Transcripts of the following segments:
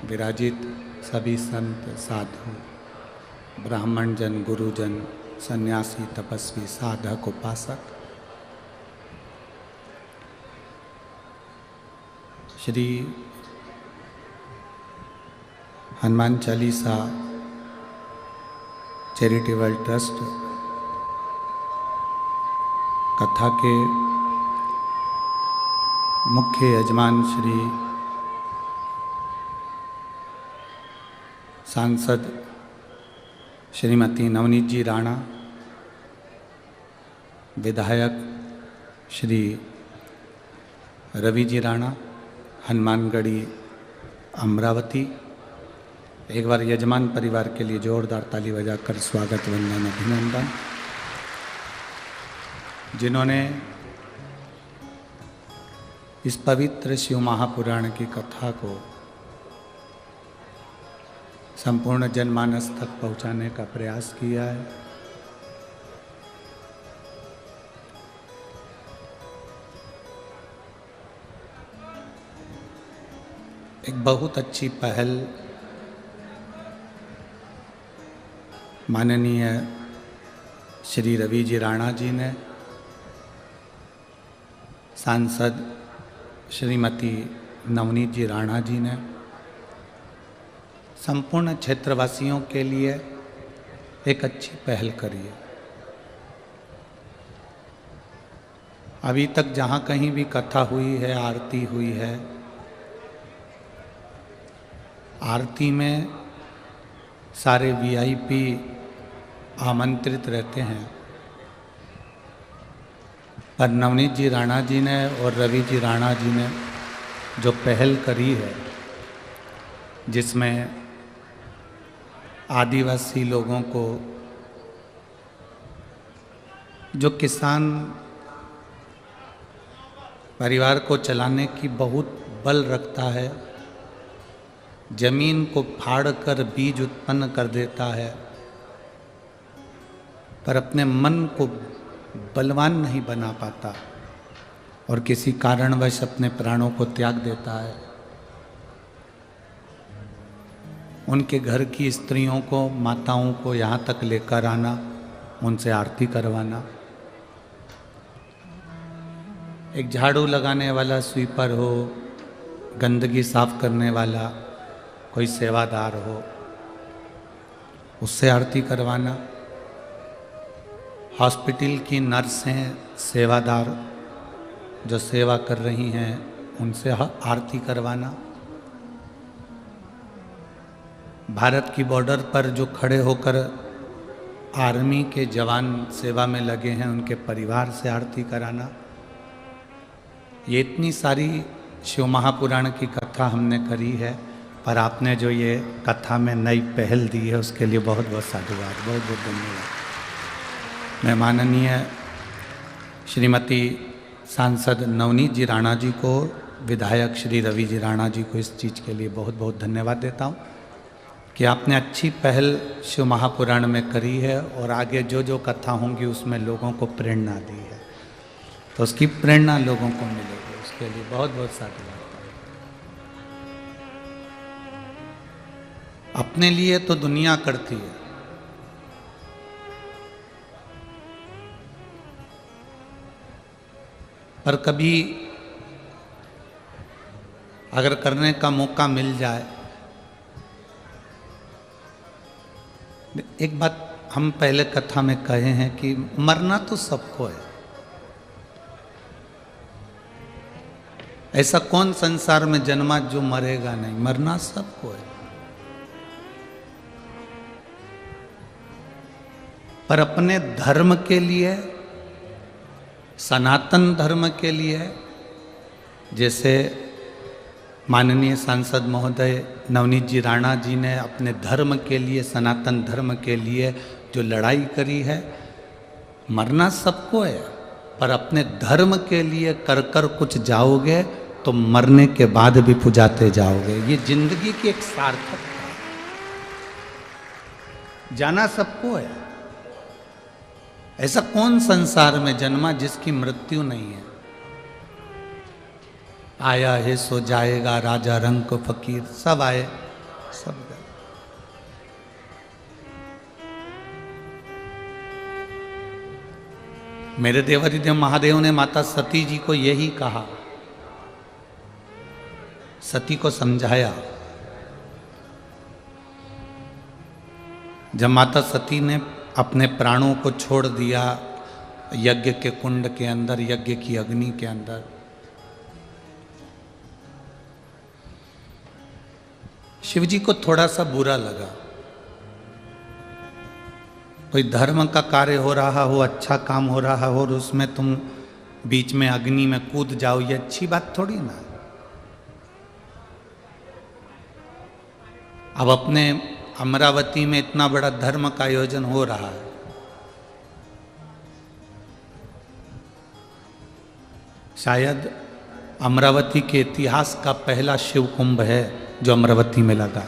विराजित सभी संत साधु, ब्राह्मण जन, गुरुजन, सन्यासी, तपस्वी, साधक, उपासक, श्री हनुमान चालीसा चैरिटेबल ट्रस्ट कथा के मुख्य यजमान श्री सांसद श्रीमती नवनीत जी राणा, विधायक श्री रवि जी राणा, हनुमानगढ़ी अमरावती, एक बार यजमान परिवार के लिए जोरदार ताली बजाकर स्वागत, वंदन, अभिनंदन। जिन्होंने इस पवित्र शिव महापुराण की कथा को संपूर्ण जनमानस तक पहुंचाने का प्रयास किया है। एक बहुत अच्छी पहल माननीय श्री रवि जी राणा जी ने, सांसद श्रीमती नवनीत जी राणा जी ने संपूर्ण क्षेत्रवासियों के लिए एक अच्छी पहल करी है। अभी तक जहाँ कहीं भी कथा हुई है, आरती हुई है, आरती में सारे वीआईपी आमंत्रित रहते हैं, पर नवनीत जी राणा जी ने और रवि जी राणा जी ने जो पहल करी है, जिसमें आदिवासी लोगों को, जो किसान परिवार को चलाने की बहुत बल रखता है, जमीन को फाड़कर बीज उत्पन्न कर देता है, पर अपने मन को बलवान नहीं बना पाता और किसी कारणवश अपने प्राणों को त्याग देता है, उनके घर की स्त्रियों को, माताओं को यहाँ तक लेकर आना, उनसे आरती करवाना। एक झाड़ू लगाने वाला स्वीपर हो, गंदगी साफ करने वाला कोई सेवादार हो, उससे आरती करवाना। हॉस्पिटल की नर्सें, सेवादार जो सेवा कर रही हैं, उनसे आरती करवाना। भारत की बॉर्डर पर जो खड़े होकर आर्मी के जवान सेवा में लगे हैं, उनके परिवार से आरती कराना। ये इतनी सारी शिव महापुराण की कथा हमने करी है, पर आपने जो ये कथा में नई पहल दी है, उसके लिए बहुत बहुत साधुवाद, बहुत बहुत धन्यवाद। मैं माननीय श्रीमती सांसद नवनीत जी राणा जी को, विधायक श्री रवि जी राणा जी को इस चीज़ के लिए बहुत बहुत धन्यवाद देता हूँ कि आपने अच्छी पहल शिव महापुराण में करी है और आगे जो जो कथा होंगी उसमें लोगों को प्रेरणा दी है, तो उसकी प्रेरणा लोगों को मिलेगी, उसके लिए बहुत बहुत साधुवाद। अपने लिए तो दुनिया करती है, पर कभी अगर करने का मौका मिल जाए, एक बात हम पहले कथा में कहे हैं कि मरना तो सबको है। ऐसा कौन संसार में जन्मा जो मरेगा नहीं, मरना सबको है। पर अपने धर्म के लिए, सनातन धर्म के लिए, जैसे माननीय सांसद महोदय नवनीत जी राणा जी ने अपने धर्म के लिए, सनातन धर्म के लिए जो लड़ाई करी है, मरना सबको है, पर अपने धर्म के लिए कर कर कुछ जाओगे तो मरने के बाद भी पुजाते जाओगे। ये जिंदगी की एक सार्थकता है। जाना सबको है। ऐसा कौन संसार में जन्मा जिसकी मृत्यु नहीं है? आया है सो जाएगा, राजा रंक फकीर सब आए, सब गए। मेरे देवाधिदेव महादेव ने माता सती जी को यही कहा, सती को समझाया। जब माता सती ने अपने प्राणों को छोड़ दिया यज्ञ के कुंड के अंदर, यज्ञ की अग्नि के अंदर, शिव जी को थोड़ा सा बुरा लगा। कोई धर्म का कार्य हो रहा हो, अच्छा काम हो रहा हो, और उसमें तुम बीच में अग्नि में कूद जाओ, ये अच्छी बात थोड़ी ना। अब अपने अमरावती में इतना बड़ा धर्म का आयोजन हो रहा है, शायद अमरावती के इतिहास का पहला शिव कुंभ है जो अमरावती में लगा।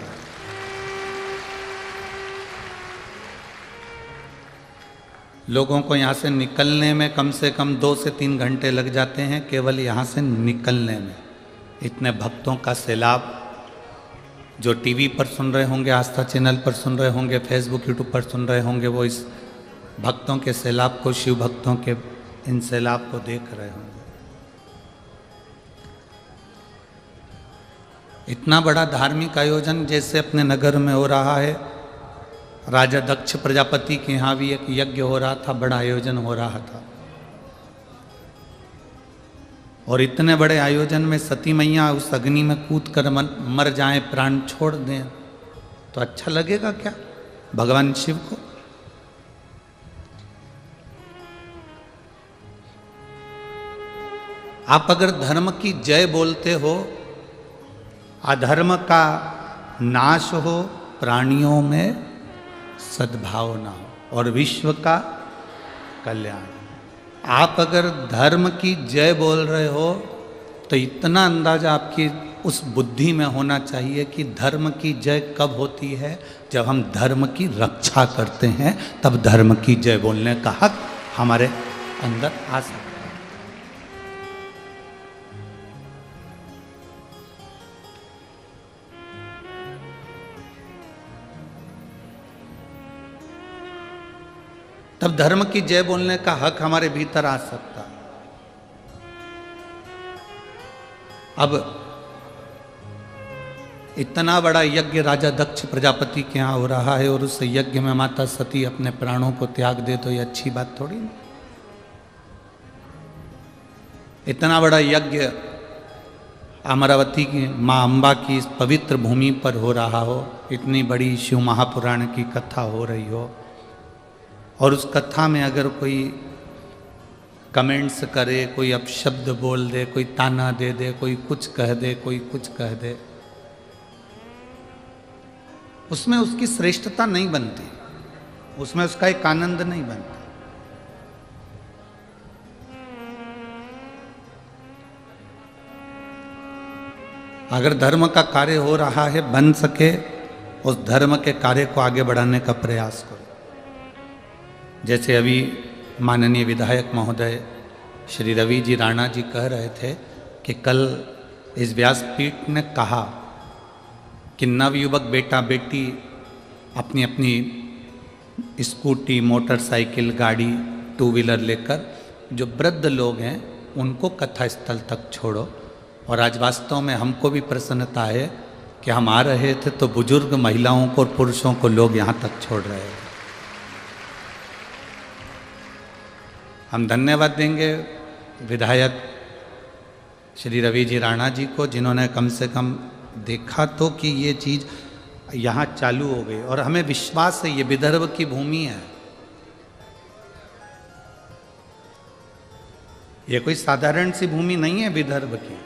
लोगों को यहाँ से निकलने में कम से कम 2 से 3 घंटे लग जाते हैं, केवल यहाँ से निकलने में। इतने भक्तों का सैलाब, जो टीवी पर सुन रहे होंगे, आस्था चैनल पर सुन रहे होंगे, फेसबुक यूट्यूब पर सुन रहे होंगे, वो इस भक्तों के सैलाब को, शिव भक्तों के इन सैलाब को देख रहे होंगे। इतना बड़ा धार्मिक आयोजन जैसे अपने नगर में हो रहा है, राजा दक्ष प्रजापति के यहाँ भी एक यज्ञ हो रहा था, बड़ा आयोजन हो रहा था। और इतने बड़े आयोजन में सती मैया उस अग्नि में कूद कर मर जाएं, प्राण छोड़ दें, तो अच्छा लगेगा क्या भगवान शिव को? आप अगर धर्म की जय बोलते हो, अधर्म का नाश हो, प्राणियों में सद्भावना हो और विश्व का कल्याण। आप अगर धर्म की जय बोल रहे हो तो इतना अंदाजा आपकी उस बुद्धि में होना चाहिए कि धर्म की जय कब होती है? जब हम धर्म की रक्षा करते हैं, तब धर्म की जय बोलने का हक हमारे अंदर आ सकता है। तब धर्म की जय बोलने का हक हमारे भीतर आ सकता है। अब इतना बड़ा यज्ञ राजा दक्ष प्रजापति के यहाँ हो रहा है और उस यज्ञ में माता सती अपने प्राणों को त्याग दे, तो ये अच्छी बात थोड़ी ना। इतना बड़ा यज्ञ अमरावती की माँ अम्बा की इस पवित्र भूमि पर हो रहा हो, इतनी बड़ी शिव महापुराण की कथा हो रही हो, और उस कथा में अगर कोई कमेंट्स करे, कोई अपशब्द बोल दे, कोई ताना दे दे, कोई कुछ कह दे, कोई कुछ कह दे, उसमें उसकी श्रेष्ठता नहीं बनती, उसमें उसका एक आनंद नहीं बनता। अगर धर्म का कार्य हो रहा है, बन सके उस धर्म के कार्य को आगे बढ़ाने का प्रयास करो। जैसे अभी माननीय विधायक महोदय श्री रवि जी राणा जी कह रहे थे कि कल इस व्यासपीठ ने कहा कि नवयुवक बेटा बेटी अपनी अपनी स्कूटी, मोटरसाइकिल, गाड़ी, 2 व्हीलर लेकर जो वृद्ध लोग हैं उनको कथा स्थल तक छोड़ो। और आज वास्तव में हमको भी प्रसन्नता है कि हम आ रहे थे तो बुजुर्ग महिलाओं को और पुरुषों को लोग यहाँ तक छोड़ रहे हैं। हम धन्यवाद देंगे विधायक श्री रवि जी राणा जी को, जिन्होंने कम से कम देखा तो कि ये चीज़ यहाँ चालू हो गई। और हमें विश्वास है ये विदर्भ की भूमि है, ये कोई साधारण सी भूमि नहीं है विदर्भ की।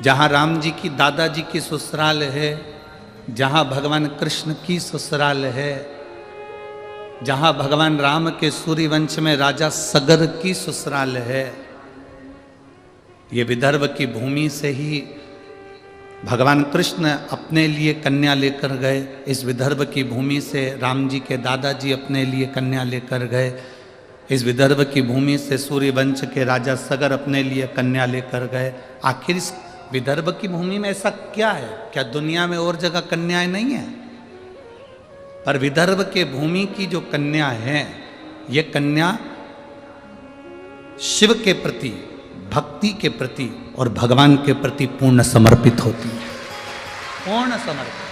जहाँ राम जी की दादाजी की ससुराल है, जहाँ भगवान कृष्ण की ससुराल है, जहाँ भगवान राम के सूर्यवंश में राजा सगर की ससुराल है, ये विदर्भ की भूमि से ही भगवान कृष्ण अपने लिए कन्या लेकर गए। इस विदर्भ की भूमि से राम जी के दादाजी अपने लिए कन्या लेकर गए। इस विदर्भ की भूमि से सूर्यवंश के राजा सगर अपने लिए कन्या लेकर गए। आखिर इस विदर्भ की भूमि में ऐसा क्या है? क्या दुनिया में और जगह कन्याएं नहीं है? पर विदर्भ के भूमि की जो कन्या है, ये कन्या शिव के प्रति, भक्ति के प्रति और भगवान के प्रति पूर्ण समर्पित होती है। पूर्ण समर्पित।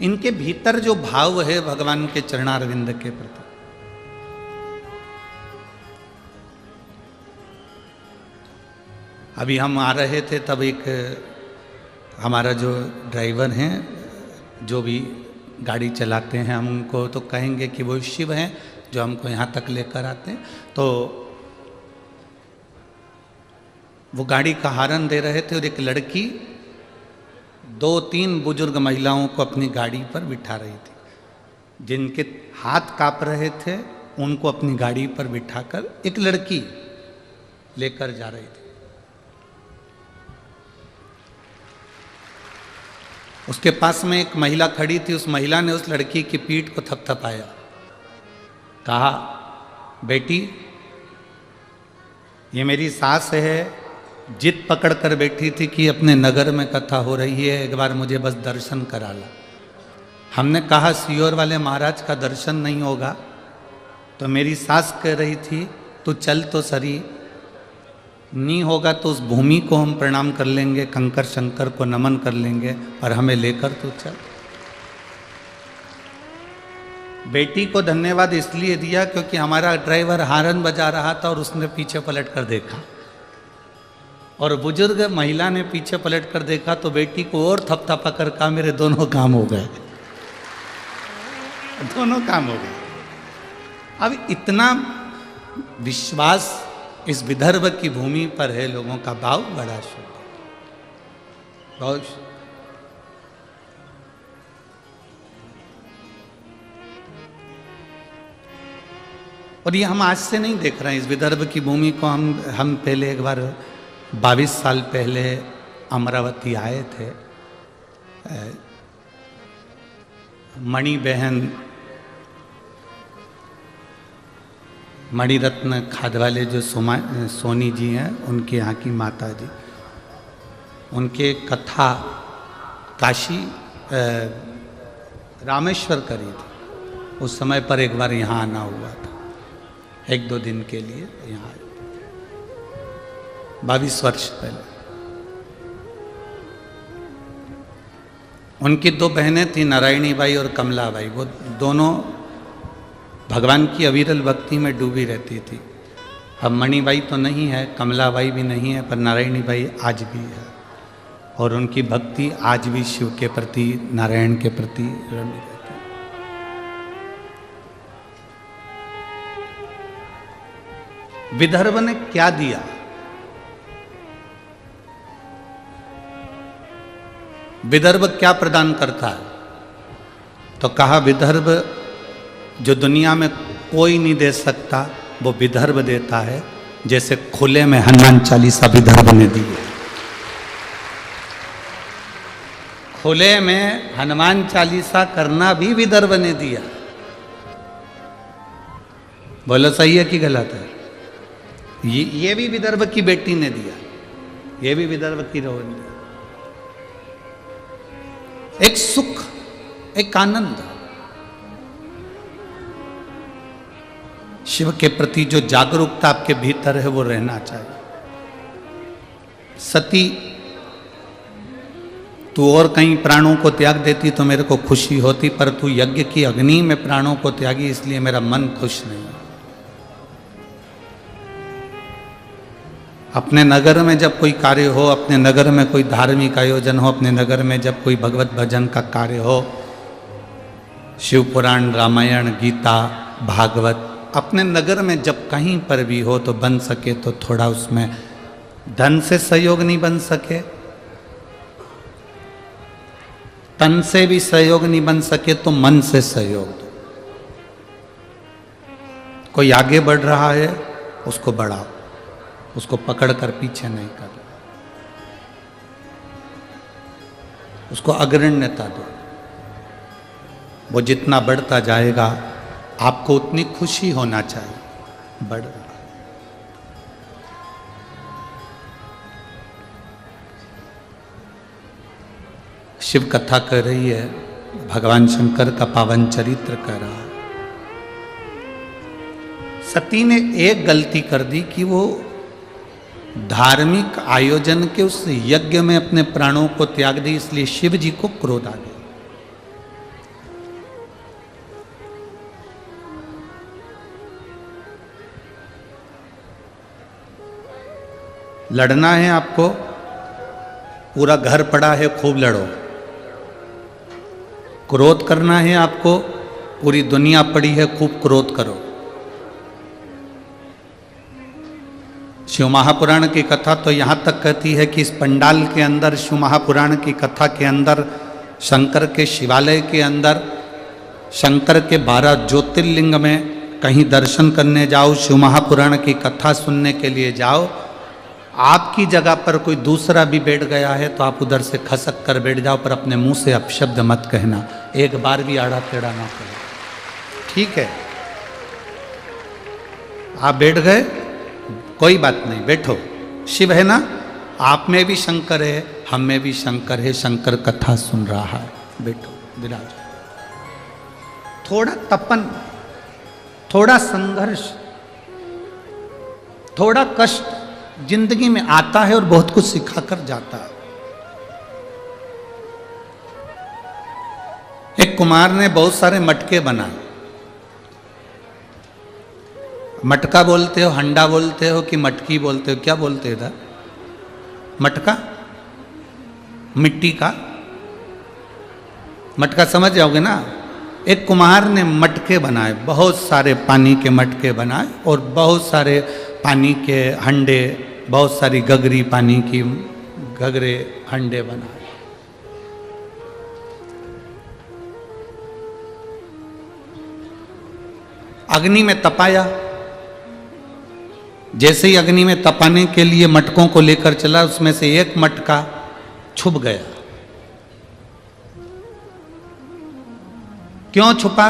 इनके भीतर जो भाव है भगवान के चरणारविंद के प्रति, अभी हम आ रहे थे तब एक हमारा जो ड्राइवर हैं, जो भी गाड़ी चलाते हैं, हम उनको तो कहेंगे कि वो शिव हैं जो हमको यहाँ तक लेकर आते हैं। तो वो गाड़ी का हॉर्न दे रहे थे और एक लड़की 2-3 बुजुर्ग महिलाओं को अपनी गाड़ी पर बिठा रही थी। जिनके हाथ कांप रहे थे उनको अपनी गाड़ी पर बिठाकर एक लड़की लेकर जा रही थी। उसके पास में एक महिला खड़ी थी। उस महिला ने उस लड़की की पीठ को थपथपाया, कहा, बेटी ये मेरी सास है, जिद पकड़ कर बैठी थी कि अपने नगर में कथा हो रही है, एक बार मुझे बस दर्शन करा ला। हमने कहा सियोर वाले महाराज का दर्शन नहीं होगा, तो मेरी सास कह रही थी तू चल तो सरी, नहीं होगा तो उस भूमि को हम प्रणाम कर लेंगे, कंकर शंकर को नमन कर लेंगे, पर हमें लेकर तो चल। बेटी को धन्यवाद इसलिए दिया क्योंकि हमारा ड्राइवर हॉर्न बजा रहा था और उसने पीछे पलट कर देखा, और बुजुर्ग महिला ने पीछे पलट कर देखा तो बेटी को और थपथपा कर कहा, मेरे दोनों काम हो गए, दोनों काम हो गए। अब इतना विश्वास इस विदर्भ की भूमि पर है, लोगों का भाव बड़ा शुभ, बहुत। और ये हम आज से नहीं देख रहे हैं इस विदर्भ की भूमि को। हम पहले एक बार 22 साल पहले अमरावती आए थे। मणि बहन, मणिरत्न खादवाले जो सोनी जी हैं, उनके यहाँ की माता जी, उनके कथा काशी रामेश्वर करी थी। उस समय पर एक बार यहाँ आना हुआ था, 1-2 दिन के लिए यहाँ, 22 वर्ष पहले। उनकी 2 बहनें थी, नारायणी बाई और कमला बाई। वो दोनों भगवान की अविरल भक्ति में डूबी रहती थी। अब मणिबाई तो नहीं है, कमलाबाई भी नहीं है, पर नारायणी बाई आज भी है, और उनकी भक्ति आज भी शिव के प्रति, नारायण के प्रति रमी रहती है। विदर्भ ने क्या दिया? विदर्भ क्या प्रदान करता है? तो कहा, विदर्भ जो दुनिया में कोई नहीं दे सकता वो विदर्भ देता है। जैसे खुले में हनुमान चालीसा विदर्भ ने दी है। खुले में हनुमान चालीसा करना भी विदर्भ ने दिया। बोलो सही है कि गलत है? ये भी विदर्भ की बेटी ने दिया, ये भी विदर्भ की रोहन ने दिया। एक सुख, एक आनंद, शिव के प्रति जो जागरूकता आपके भीतर है वो रहना चाहिए। सती, तू और कहीं प्राणों को त्याग देती तो मेरे को खुशी होती, पर तू यज्ञ की अग्नि में प्राणों को त्यागी, इसलिए मेरा मन खुश नहीं है। अपने नगर में जब कोई कार्य हो, अपने नगर में कोई धार्मिक आयोजन हो, अपने नगर में जब कोई भगवत भजन का कार्य हो, शिव पुराण, रामायण, गीता, भागवत, अपने नगर में जब कहीं पर भी हो तो बन सके तो थोड़ा उसमें धन से सहयोग नहीं बन सके, तन से भी सहयोग नहीं बन सके तो मन से सहयोग दो। कोई आगे बढ़ रहा है उसको बढ़ाओ, उसको पकड़कर पीछे नहीं करना, उसको अग्रण्यता दो। वो जितना बढ़ता जाएगा आपको उतनी खुशी होना चाहिए। बढ़ रहा शिव कथा कर रही है, भगवान शंकर का पावन चरित्र कर रहा है। सती ने एक गलती कर दी कि वो धार्मिक आयोजन के उस यज्ञ में अपने प्राणों को त्याग दी, इसलिए शिव जी को क्रोध आ गया। लड़ना है आपको, पूरा घर पड़ा है, खूब लड़ो। क्रोध करना है आपको, पूरी दुनिया पड़ी है, खूब क्रोध करो। शिव महापुराण की कथा तो यहाँ तक कहती है कि इस पंडाल के अंदर, शिव महापुराण की कथा के अंदर, शंकर के शिवालय के अंदर, शंकर के 12 ज्योतिर्लिंग में कहीं दर्शन करने जाओ, शिव महापुराण की कथा सुनने के लिए जाओ, आपकी जगह पर कोई दूसरा भी बैठ गया है तो आप उधर से खसक कर बैठ जाओ, पर अपने मुंह से अपशब्द मत कहना, एक बार भी आड़ा टेढ़ा ना करो, ठीक है? आप बैठ गए, कोई बात नहीं, बैठो। शिव है ना, आप में भी शंकर है, हम में भी शंकर है, शंकर कथा सुन रहा है, बैठो, विराज। थोड़ा तपन, थोड़ा संघर्ष, थोड़ा कष्ट जिंदगी में आता है और बहुत कुछ सिखाकर जाता है। एक कुमार ने बहुत सारे मटके बनाए। मटका बोलते हो, हंडा बोलते हो कि मटकी बोलते हो, क्या बोलते हो इधर? मटका, मिट्टी का मटका, समझ जाओगे ना। एक कुम्हार ने मटके बनाए, बहुत सारे पानी के मटके बनाए और बहुत सारे पानी के हंडे, बहुत सारी गगरी पानी की गगरे हंडे बनाए। अग्नि में तपाया। जैसे ही अग्नि में तपाने के लिए मटकों को लेकर चला, उसमें से एक मटका छुप गया। क्यों छुपा?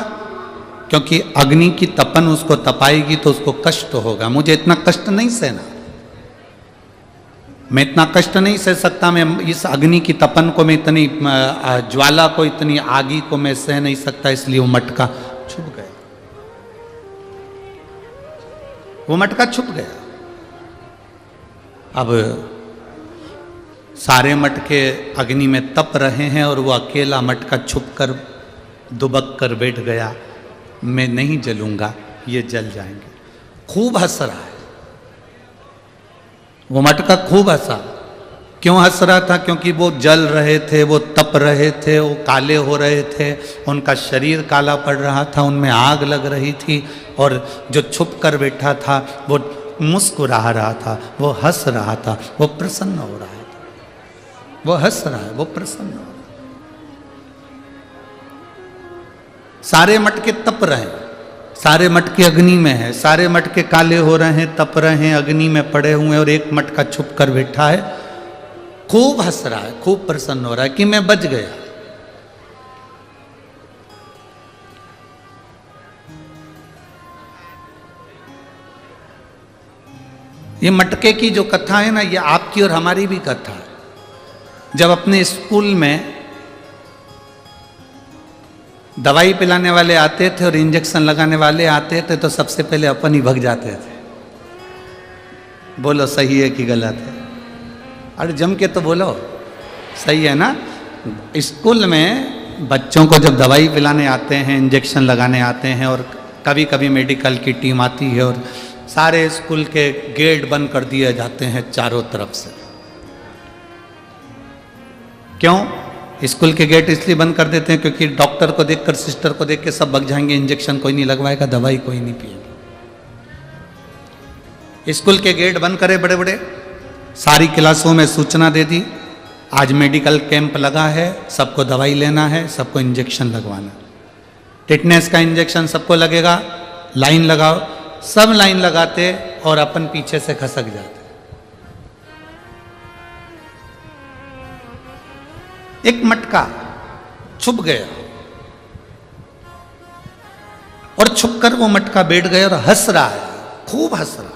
क्योंकि अग्नि की तपन उसको तपाएगी तो उसको कष्ट होगा। मुझे इतना कष्ट नहीं सहना, मैं इतना कष्ट नहीं सह सकता, मैं इस अग्नि की तपन को, मैं इतनी ज्वाला को, इतनी आगी को मैं सह नहीं सकता, इसलिए वो मटका छुप गया। वो मटका छुप गया। अब सारे मटके अग्नि में तप रहे हैं और वो अकेला मटका छुपकर दुबक कर बैठ गया, मैं नहीं जलूंगा, ये जल जाएंगे। खूब हंस रहा है वो मटका, खूब हंसा। क्यों हंस रहा था? क्योंकि वो जल रहे थे, वो तप रहे थे, वो काले हो रहे थे, उनका शरीर काला पड़ रहा था, उनमें आग लग रही थी, और जो छुप कर बैठा था वो मुस्कुरा रहा था, वो हंस रहा था, वो प्रसन्न हो रहा था। वो हंस रहा है, वो प्रसन्न हो रहा है। सारे मटके तप रहे हैं, सारे मटके अग्नि में है, सारे मटके काले हो रहे हैं, तप रहे हैं, अग्नि में पड़े हुए हैं, और एक मटका छुप कर बैठा है, खूब हंस रहा है, खूब प्रसन्न हो रहा है कि मैं बच गया। ये मटके की जो कथा है ना, ये आपकी और हमारी भी कथा है। जब अपने स्कूल में दवाई पिलाने वाले आते थे और इंजेक्शन लगाने वाले आते थे तो सबसे पहले अपन ही भग जाते थे। बोलो सही है कि गलत है? अरे जम के तो बोलो, सही है ना? स्कूल में बच्चों को जब दवाई पिलाने आते हैं, इंजेक्शन लगाने आते हैं, और कभी कभी मेडिकल की टीम आती है और सारे स्कूल के गेट बंद कर दिए जाते हैं चारों तरफ से। क्यों स्कूल के गेट इसलिए बंद कर देते हैं? क्योंकि डॉक्टर को देखकर, सिस्टर को देख के सब भाग जाएंगे, इंजेक्शन कोई नहीं लगवाएगा, दवाई कोई नहीं पिएगा। स्कूल के गेट बंद करे बड़े बड़े, सारी क्लासों में सूचना दे दी, आज मेडिकल कैंप लगा है, सबको दवाई लेना है, सबको इंजेक्शन लगवाना। टिटनेस का इंजेक्शन सबको लगेगा, लाइन लगाओ। सब लाइन लगाते और अपन पीछे से खसक जाते। एक मटका छुप गया और छुपकर वो मटका बैठ गया और हंस रहा है, खूब हंस रहा है,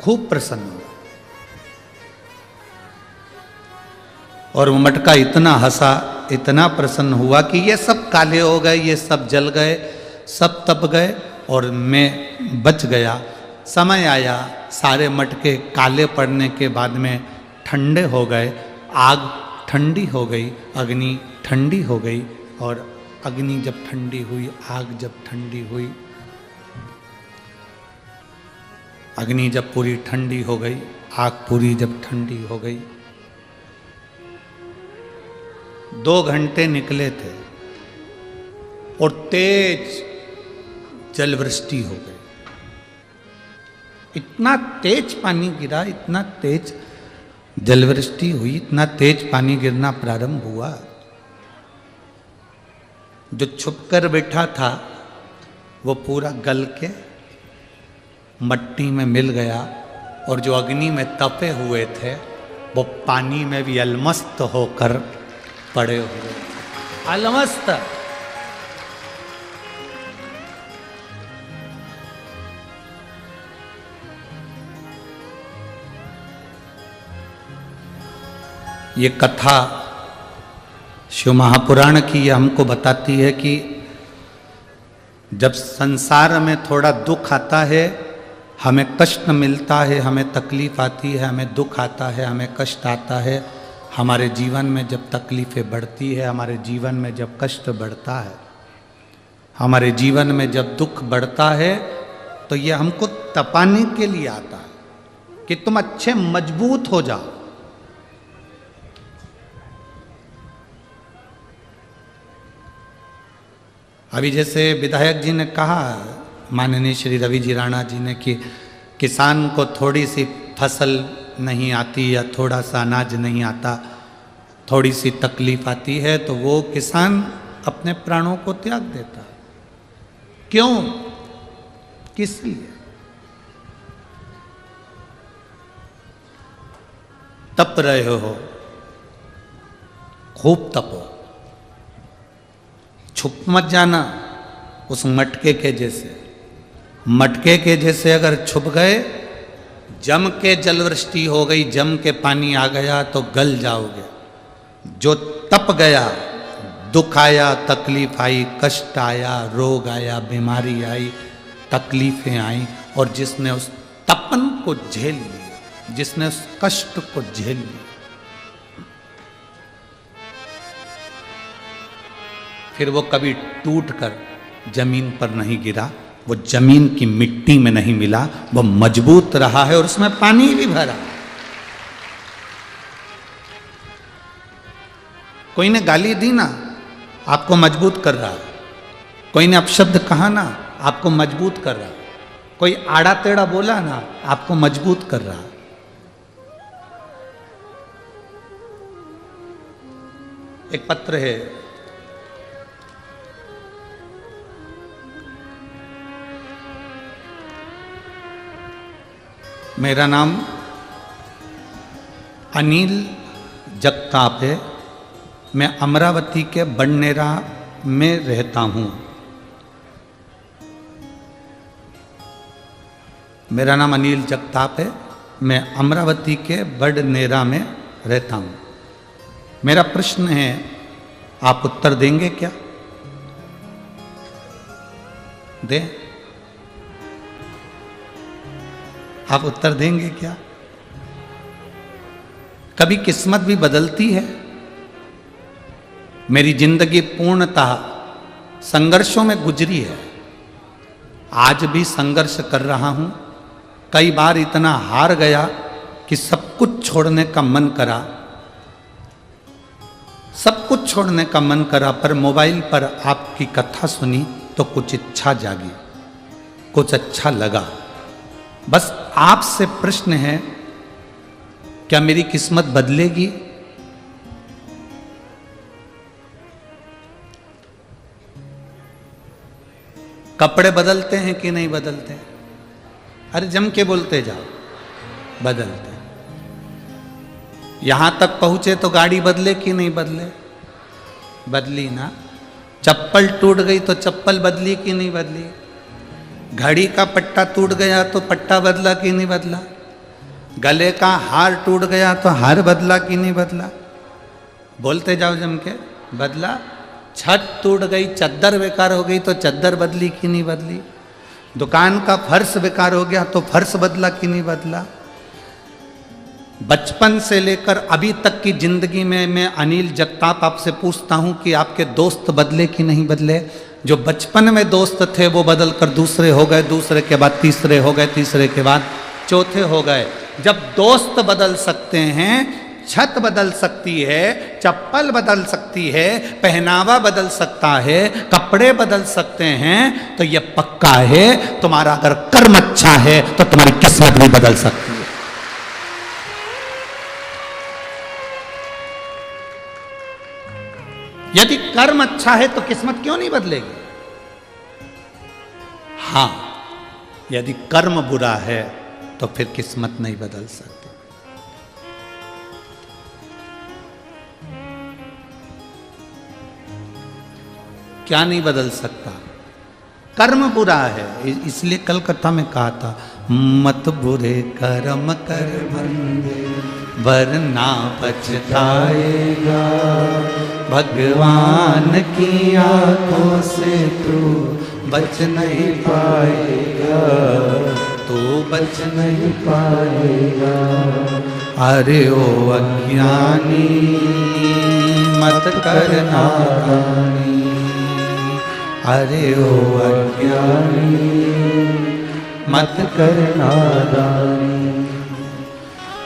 खूब प्रसन्न हुआ। और वो मटका इतना हंसा, इतना प्रसन्न हुआ कि ये सब काले हो गए, ये सब जल गए, सब तप गए और मैं बच गया। समय आया, सारे मटके काले पड़ने के बाद में ठंडे हो गए, आग ठंडी हो गई, अग्नि ठंडी हो गई। और अग्नि जब ठंडी हुई, आग जब ठंडी हुई, अग्नि जब पूरी ठंडी हो गई, आग पूरी जब ठंडी हो गई, 2 घंटे निकले थे और तेज जलवृष्टि हो गई। इतना तेज पानी गिरा, इतना तेज जलवृष्टि हुई, इतना तेज पानी गिरना प्रारंभ हुआ, जो छुपकर बैठा था वो पूरा गल के मट्टी में मिल गया, और जो अग्नि में तपे हुए थे वो पानी में भी अलमस्त होकर पड़े हुए, अलमस्त। ये कथा शिव महापुराण की ये हमको बताती है कि जब संसार में थोड़ा दुख आता है, हमें कष्ट मिलता है, हमें तकलीफ आती है, हमें दुख आता है, हमें कष्ट आता है, हमारे जीवन में जब तकलीफ़ें बढ़ती है, हमारे जीवन में जब कष्ट बढ़ता है, हमारे जीवन में जब दुख बढ़ता है, तो ये हमको तपाने के लिए आता है कि तुम अच्छे मजबूत हो जाओ। अभी जैसे विधायक जी ने कहा, माननीय श्री रवि जी राणा जी ने, कि किसान को थोड़ी सी फसल नहीं आती या थोड़ा सा अनाज नहीं आता, थोड़ी सी तकलीफ आती है तो वो किसान अपने प्राणों को त्याग देता है। क्यों? किस लिए? तप रहे हो, खूब तपो, छुप मत जाना उस मटके के जैसे। मटके के जैसे अगर छुप गए, जम के जलवृष्टि हो गई, जम के पानी आ गया तो गल जाओगे। जो तप गया, दुख आया, तकलीफ आई, कष्ट आया, रोग आया, बीमारी आई, तकलीफें आई, और जिसने उस तपन को झेल लिया, जिसने उस कष्ट को झेल लिया, फिर वो कभी टूट कर जमीन पर नहीं गिरा, वो जमीन की मिट्टी में नहीं मिला, वो मजबूत रहा है और उसमें पानी भी भरा। कोई ने गाली दी ना, आपको मजबूत कर रहा है। कोई ने अपशब्द कहा ना, आपको मजबूत कर रहा है। कोई आड़ा टेढ़ा बोला ना, आपको मजबूत कर रहा है। एक पत्र है, मेरा नाम अनिल जगताप है, मैं अमरावती के बड़नेरा में रहता हूँ। मेरा नाम अनिल जगताप है, मैं अमरावती के बड़नेरा में रहता हूँ। मेरा प्रश्न है, आप उत्तर देंगे क्या? दें? आप उत्तर देंगे क्या? कभी किस्मत भी बदलती है। मेरी जिंदगी पूर्णतः संघर्षों में गुजरी है, आज भी संघर्ष कर रहा हूं। कई बार इतना हार गया कि सब कुछ छोड़ने का मन करा, सब कुछ छोड़ने का मन करा, पर मोबाइल पर आपकी कथा सुनी तो कुछ इच्छा जागी, कुछ अच्छा लगा। बस आपसे प्रश्न है, क्या मेरी किस्मत बदलेगी? कपड़े बदलते हैं कि नहीं बदलते? अरे जम के बोलते जाओ, बदलते। यहां तक पहुंचे तो गाड़ी बदले कि नहीं बदले? बदली ना। चप्पल टूट गई तो चप्पल बदली कि नहीं बदली? घड़ी का पट्टा टूट गया तो पट्टा बदला कि नहीं बदला? गले का हार टूट गया तो हार बदला कि नहीं बदला? बोलते जाओ जम के। बदला? छत टूट गई, चद्दर बेकार हो गई तो चद्दर बदली कि नहीं बदली? दुकान का फर्श बेकार हो गया तो फर्श बदला कि नहीं बदला? बचपन से लेकर अभी तक की जिंदगी में मैं अनिल जगताप आपसे पूछता हूं कि आपके दोस्त बदले कि नहीं बदले? जो बचपन में दोस्त थे वो बदल कर दूसरे हो गए, दूसरे के बाद तीसरे हो गए, तीसरे के बाद चौथे हो गए। जब दोस्त बदल सकते हैं, छत बदल सकती है, चप्पल बदल सकती है, पहनावा बदल सकता है, कपड़े बदल सकते हैं, तो यह पक्का है तुम्हारा अगर कर्म अच्छा है तो तुम्हारी किस्मत भी बदल सकती है। यदि कर्म अच्छा है तो किस्मत क्यों नहीं बदलेगी? हां, यदि कर्म बुरा है तो फिर किस्मत नहीं बदल सकती। क्या नहीं बदल सकता? कर्म बुरा है। इसलिए कलकत्ता में कहा था, मत बुरे कर्म कर बंदे वरना पछताएगा, भगवान की आंखों से तू बच नहीं पाएगा, तू बच नहीं पाएगा। अरे ओ अज्ञानी मत करना नादानी, अरे ओ अज्ञानी मत करना नादानी।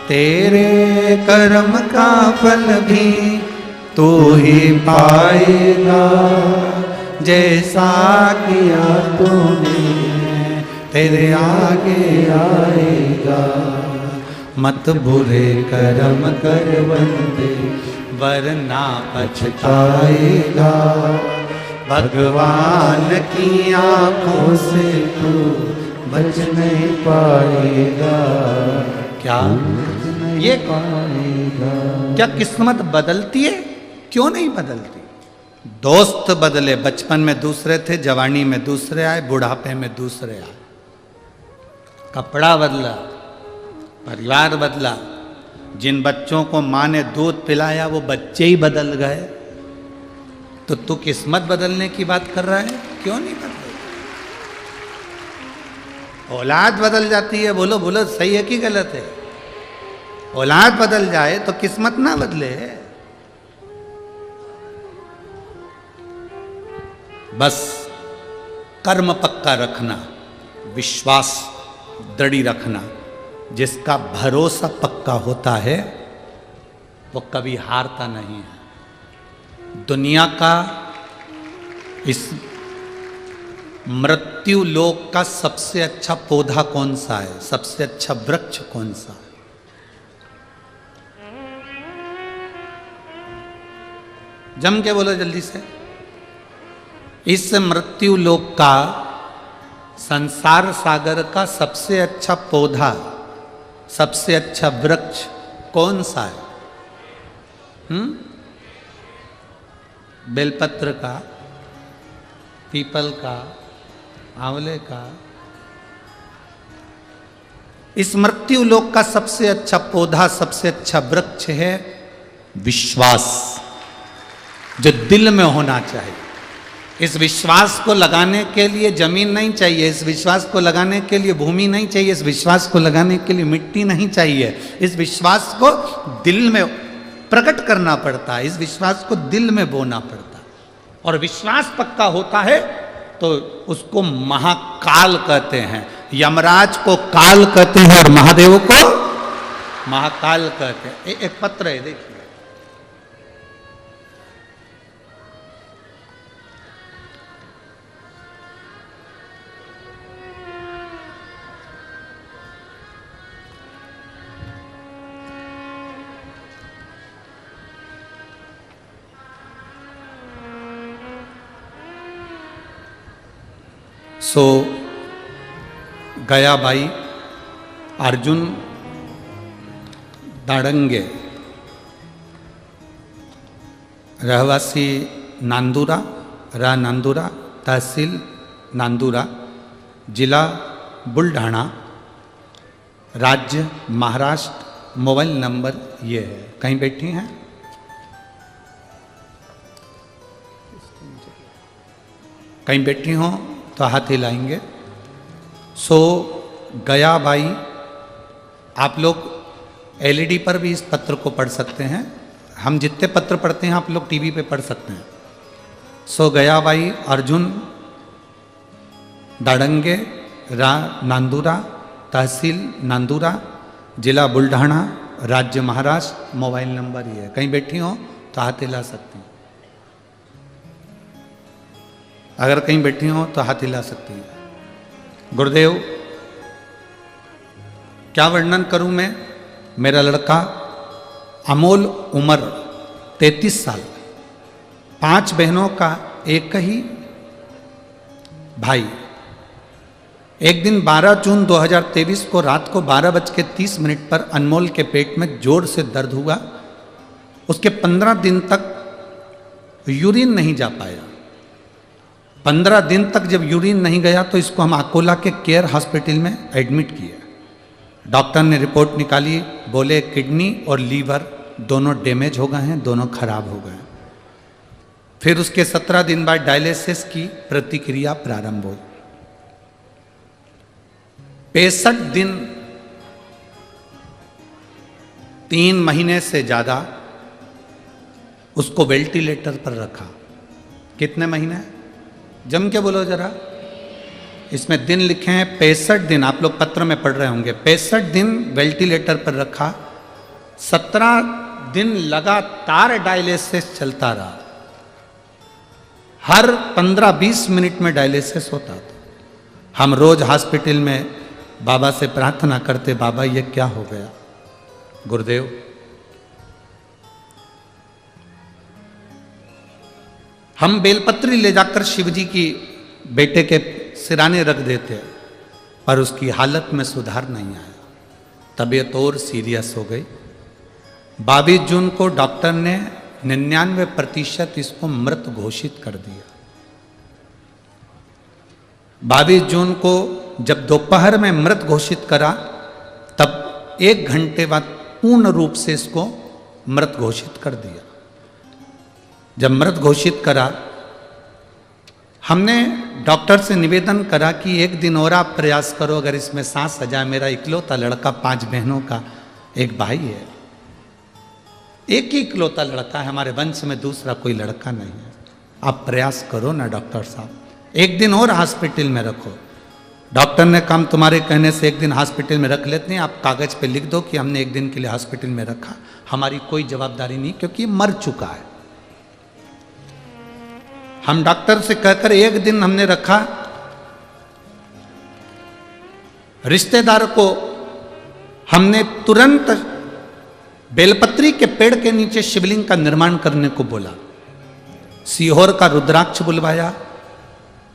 तेरे कर्म का फल भी तू ही पाएगा, जैसा किया तूने तेरे आगे आएगा। मत बुरे कर्म कर बंदे वरना पछताएगा, भगवान की आंखों से तू बच नहीं पाएगा। क्या ये पाएगा? क्या किस्मत बदलती है? क्यों नहीं बदलती? दोस्त बदले, बचपन में दूसरे थे, जवानी में दूसरे आए, बुढ़ापे में दूसरे आए। कपड़ा बदला, परिवार बदला, जिन बच्चों को माँ ने दूध पिलाया वो बच्चे ही बदल गए। तो तू किस्मत बदलने की बात कर रहा है? क्यों नहीं बदले? औलाद बदल जाती है, बोलो बोलो सही है कि गलत है? औलाद बदल जाए तो किस्मत ना बदले। बस कर्म पक्का रखना, विश्वास दृढ़ रखना। जिसका भरोसा पक्का होता है वो कभी हारता नहीं है। दुनिया का इस मृत्यु लोक का सबसे अच्छा पौधा कौन सा है? सबसे अच्छा वृक्ष कौन सा है? जम के बोलो जल्दी से। इस मृत्यु लोक का, संसार सागर का सबसे अच्छा पौधा, सबसे अच्छा वृक्ष कौन सा है? बेलपत्र का, पीपल का, आंवले का? इस मृत्यु लोक का सबसे अच्छा पौधा, सबसे अच्छा वृक्ष है विश्वास, जो दिल में होना चाहिए। इस विश्वास को लगाने के लिए जमीन नहीं चाहिए, इस विश्वास को लगाने के लिए भूमि नहीं चाहिए, इस विश्वास को लगाने के लिए मिट्टी नहीं चाहिए। इस विश्वास को दिल में प्रकट करना पड़ता है, इस विश्वास को दिल में बोना पड़ता है। और विश्वास पक्का होता है तो उसको महाकाल कहते हैं। यमराज को काल कहते हैं और महादेव को महाकाल कहते हैं। एक पत्र है, देखिए। सो गया भाई अर्जुन दाड़ंगे, रहवासी नांदुरा, नांदुरा, तहसील नांदुरा, जिला बुलढाणा, राज्य महाराष्ट्र, मोबाइल नंबर ये है। कहीं बैठी हैं? कहीं बैठी हो तो हाथ हिलाएंगे। सो गया बाई, आप लोग एलईडी पर भी इस पत्र को पढ़ सकते हैं। हम जितने पत्र पढ़ते हैं आप लोग टीवी पे पढ़ सकते हैं। सो गया बाई अर्जुन दाड़ंगे, नांदुरा, तहसील नांदुरा, जिला बुल्ढाना, राज्य महाराष्ट्र। मोबाइल नंबर ये है। कहीं बैठी हो तो हाथ हिला सकती हैं। अगर कहीं बैठी हो तो हाथ हिला सकती हैं। गुरुदेव, क्या वर्णन करूं मैं। मेरा लड़का अमोल, उम्र 33 साल, 5 बहनों का एक ही भाई। एक दिन 12 जून 2023 को रात को 12:30 पर अनमोल के पेट में जोर से दर्द हुआ। उसके 15 दिन तक यूरिन नहीं जा पाया। 15 दिन तक जब यूरिन नहीं गया तो इसको हम अकोला के केयर हॉस्पिटल में एडमिट किया। डॉक्टर ने रिपोर्ट निकाली, बोले किडनी और लीवर दोनों डैमेज हो गए हैं, दोनों खराब हो गए। फिर उसके 17 दिन बाद डायलिसिस की प्रतिक्रिया प्रारंभ हुई। 65 दिन, 3 महीने से ज्यादा उसको वेंटिलेटर पर रखा। कितने महीने? जम के बोलो जरा। इसमें दिन लिखे हैं 65 दिन, आप लोग पत्र में पढ़ रहे होंगे। 65 दिन वेंटिलेटर पर रखा। 17 दिन लगातार डायलिसिस चलता रहा। हर 15-20 मिनट में डायलिसिस होता था। हम रोज हॉस्पिटल में बाबा से प्रार्थना करते, बाबा ये क्या हो गया। गुरुदेव, हम बेलपत्री ले जाकर शिवजी की बेटे के सिराने रख देते, पर उसकी हालत में सुधार नहीं आया। तबीयत और सीरियस हो गई। 22 जून को डॉक्टर ने 99% इसको मृत घोषित कर दिया। 22 जून को जब दोपहर में मृत घोषित करा, तब 1 घंटे बाद पूर्ण रूप से इसको मृत घोषित कर दिया। जब मृत घोषित करा, हमने डॉक्टर से निवेदन करा कि 1 दिन और आप प्रयास करो, अगर इसमें सांस आ जाए। मेरा इकलौता लड़का, 5 बहनों का एक भाई है, एक ही इकलौता लड़का है, हमारे वंश में दूसरा कोई लड़का नहीं है। आप प्रयास करो ना डॉक्टर साहब, 1 दिन और हॉस्पिटल में रखो। डॉक्टर ने कहा तुम्हारे कहने से 1 दिन हॉस्पिटल में रख लेते हैं, आप कागज पे लिख दो कि हमने 1 दिन के लिए हॉस्पिटल में रखा। हमारी कोई जवाबदारी नहीं, क्योंकि मर चुका है। हम डॉक्टर से कहकर 1 दिन हमने रखा। रिश्तेदार को हमने तुरंत बेलपत्री के पेड़ के नीचे शिवलिंग का निर्माण करने को बोला। सीहोर का रुद्राक्ष बुलवाया।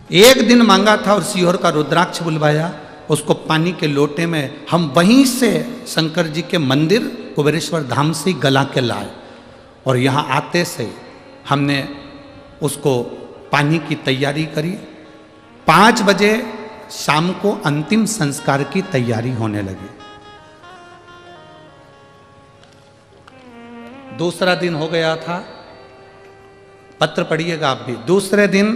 1 दिन मांगा था और सीहोर का रुद्राक्ष बुलवाया। उसको पानी के लोटे में हम वहीं से शंकर जी के मंदिर कुबेरेश्वर धाम से गला के लाए, और यहाँ आते से हमने उसको पानी की तैयारी करी। 5 बजे शाम को अंतिम संस्कार की तैयारी होने लगी। दूसरा दिन हो गया था, पत्र पढ़िएगा आप भी। दूसरे दिन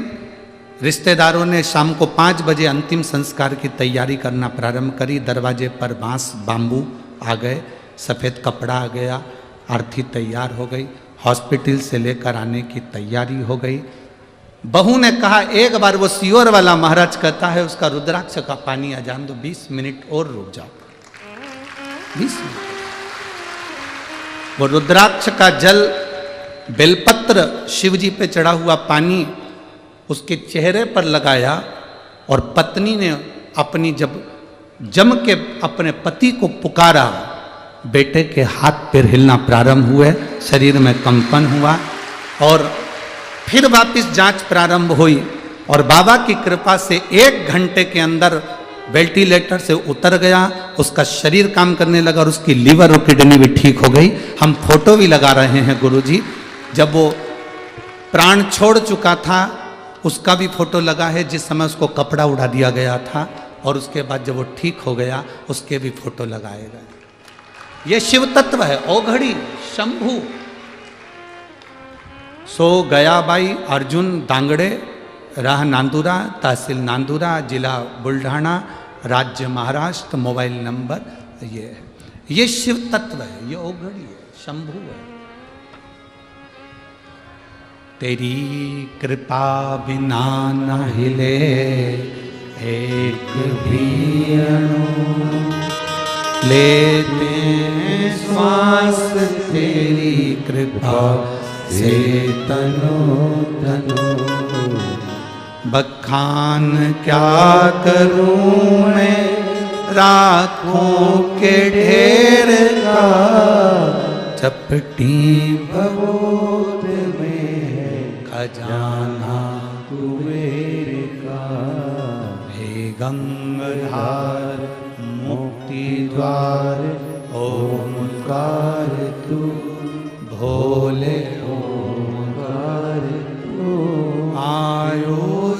रिश्तेदारों ने शाम को 5 बजे अंतिम संस्कार की तैयारी करना प्रारंभ करी। दरवाजे पर बांस बाम्बू आ गए, सफ़ेद कपड़ा आ गया, आरती तैयार हो गई, हॉस्पिटल से लेकर आने की तैयारी हो गई। बहू ने कहा एक बार वो सीहोर वाला महाराज कहता है उसका रुद्राक्ष का पानी आ जान दो, 20 मिनट और रुक जाओ। 20 मिनट वो रुद्राक्ष का जल, बेलपत्र, शिवजी पे चढ़ा हुआ पानी उसके चेहरे पर लगाया, और पत्नी ने अपनी जब जम के अपने पति को पुकारा, बेटे के हाथ पैर हिलना प्रारंभ हुए, शरीर में कंपन हुआ, और फिर वापस जांच प्रारंभ हुई। और बाबा की कृपा से 1 घंटे के अंदर वेंटिलेटर से उतर गया, उसका शरीर काम करने लगा, और उसकी लीवर और किडनी भी ठीक हो गई। हम फोटो भी लगा रहे हैं गुरुजी, जब वो प्राण छोड़ चुका था उसका भी फोटो लगा है, जिस समय उसको कपड़ा उड़ा दिया गया था, और उसके बाद जब वो ठीक हो गया उसके भी फोटो लगाए गए। ये शिव तत्व है, ओघड़ी शंभु। सो गयाबाई अर्जुन दांगड़े राह नांदुरा, तहसील नांदुरा, जिला बुल्ढाना, राज्य महाराष्ट्र। मोबाइल नंबर ये है। ये शिव तत्व है, ये ओघड़ी है, शंभु है। तेरी कृपा बिना न हिले एक भी अणु, लेते श्वास तेरी कृपा से तनो तनो। बखान क्या करूं मैं राखों के ढेर का, चपटी भगोत में खजाना कुबेर का। हे गंगाधार मुक्ति द्वार ओंकार तू, भोले ओंकार तू। आयो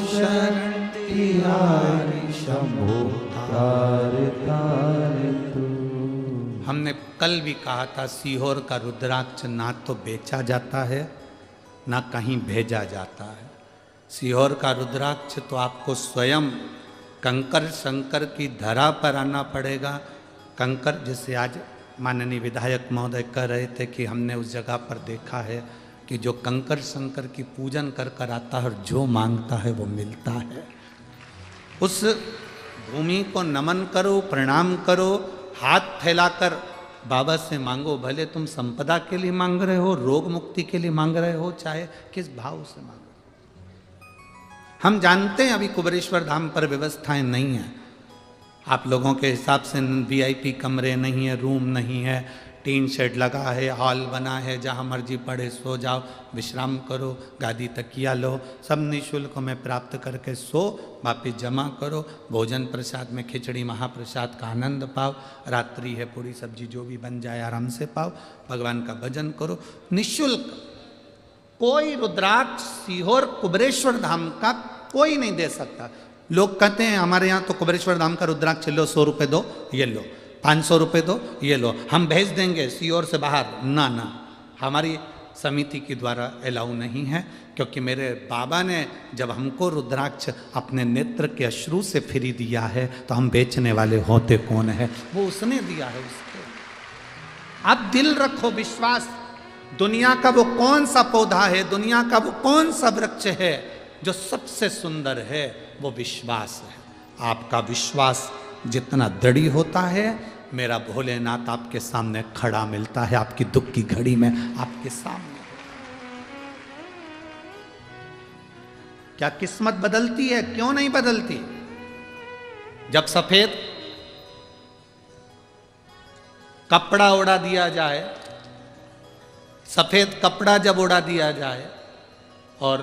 शरण तिहारी शंभो तार तार तू। हमने कल भी कहा था सीहोर का रुद्राक्ष ना तो बेचा जाता है ना कहीं भेजा जाता है। सीहोर का रुद्राक्ष तो आपको स्वयं कंकर शंकर की धरा पर आना पड़ेगा। कंकर, जैसे आज माननीय विधायक महोदय कह रहे थे कि हमने उस जगह पर देखा है कि जो कंकर शंकर की पूजन कर कर आता है और जो मांगता है वो मिलता है। उस भूमि को नमन करो, प्रणाम करो, हाथ फैलाकर बाबा से मांगो। भले तुम संपदा के लिए मांग रहे हो, रोग मुक्ति के लिए मांग रहे हो, चाहे किस भाव से मांगो। हम जानते हैं अभी कुबेरेश्वर धाम पर व्यवस्थाएं नहीं है। आप लोगों के हिसाब से वीआईपी कमरे नहीं है, रूम नहीं है, टीन शेड लगा है, हॉल बना है, जहाँ मर्जी पड़े सो जाओ, विश्राम करो, गादी तकिया लो, सब निःशुल्क में प्राप्त करके सो, वापिस जमा करो। भोजन प्रसाद में खिचड़ी महाप्रसाद का आनंद पाओ। रात्रि है पूरी सब्जी जो भी बन जाए आराम से पाओ। भगवान का भजन करो निःशुल्क। कोई रुद्राक्ष सीहोर कुबेरेश्वर धाम का कोई नहीं दे सकता। लोग कहते हैं हमारे यहाँ तो कुबेरेश्वर धाम का रुद्राक्ष लो, 100 रुपये दो, ये लो, 500 रुपये दो, ये लो, हम भेज देंगे सीहोर से बाहर। ना ना, हमारी समिति के द्वारा अलाउ नहीं है, क्योंकि मेरे बाबा ने जब हमको रुद्राक्ष अपने नेत्र के अश्रु से फ्री दिया है तो हम बेचने वाले होते कौन है? वो उसने दिया है, उसके। आप दिल रखो, विश्वास। दुनिया का वो कौन सा पौधा है, दुनिया का वो कौन सा वृक्ष है जो सबसे सुंदर है? वो विश्वास है। आपका विश्वास जितना दृढ़ होता है, मेरा भोलेनाथ आपके सामने खड़ा मिलता है, आपकी दुख की घड़ी में आपके सामने। क्या किस्मत बदलती है? क्यों नहीं बदलती? जब सफेद कपड़ा उड़ा दिया जाए, सफेद कपड़ा जब उड़ा दिया जाए और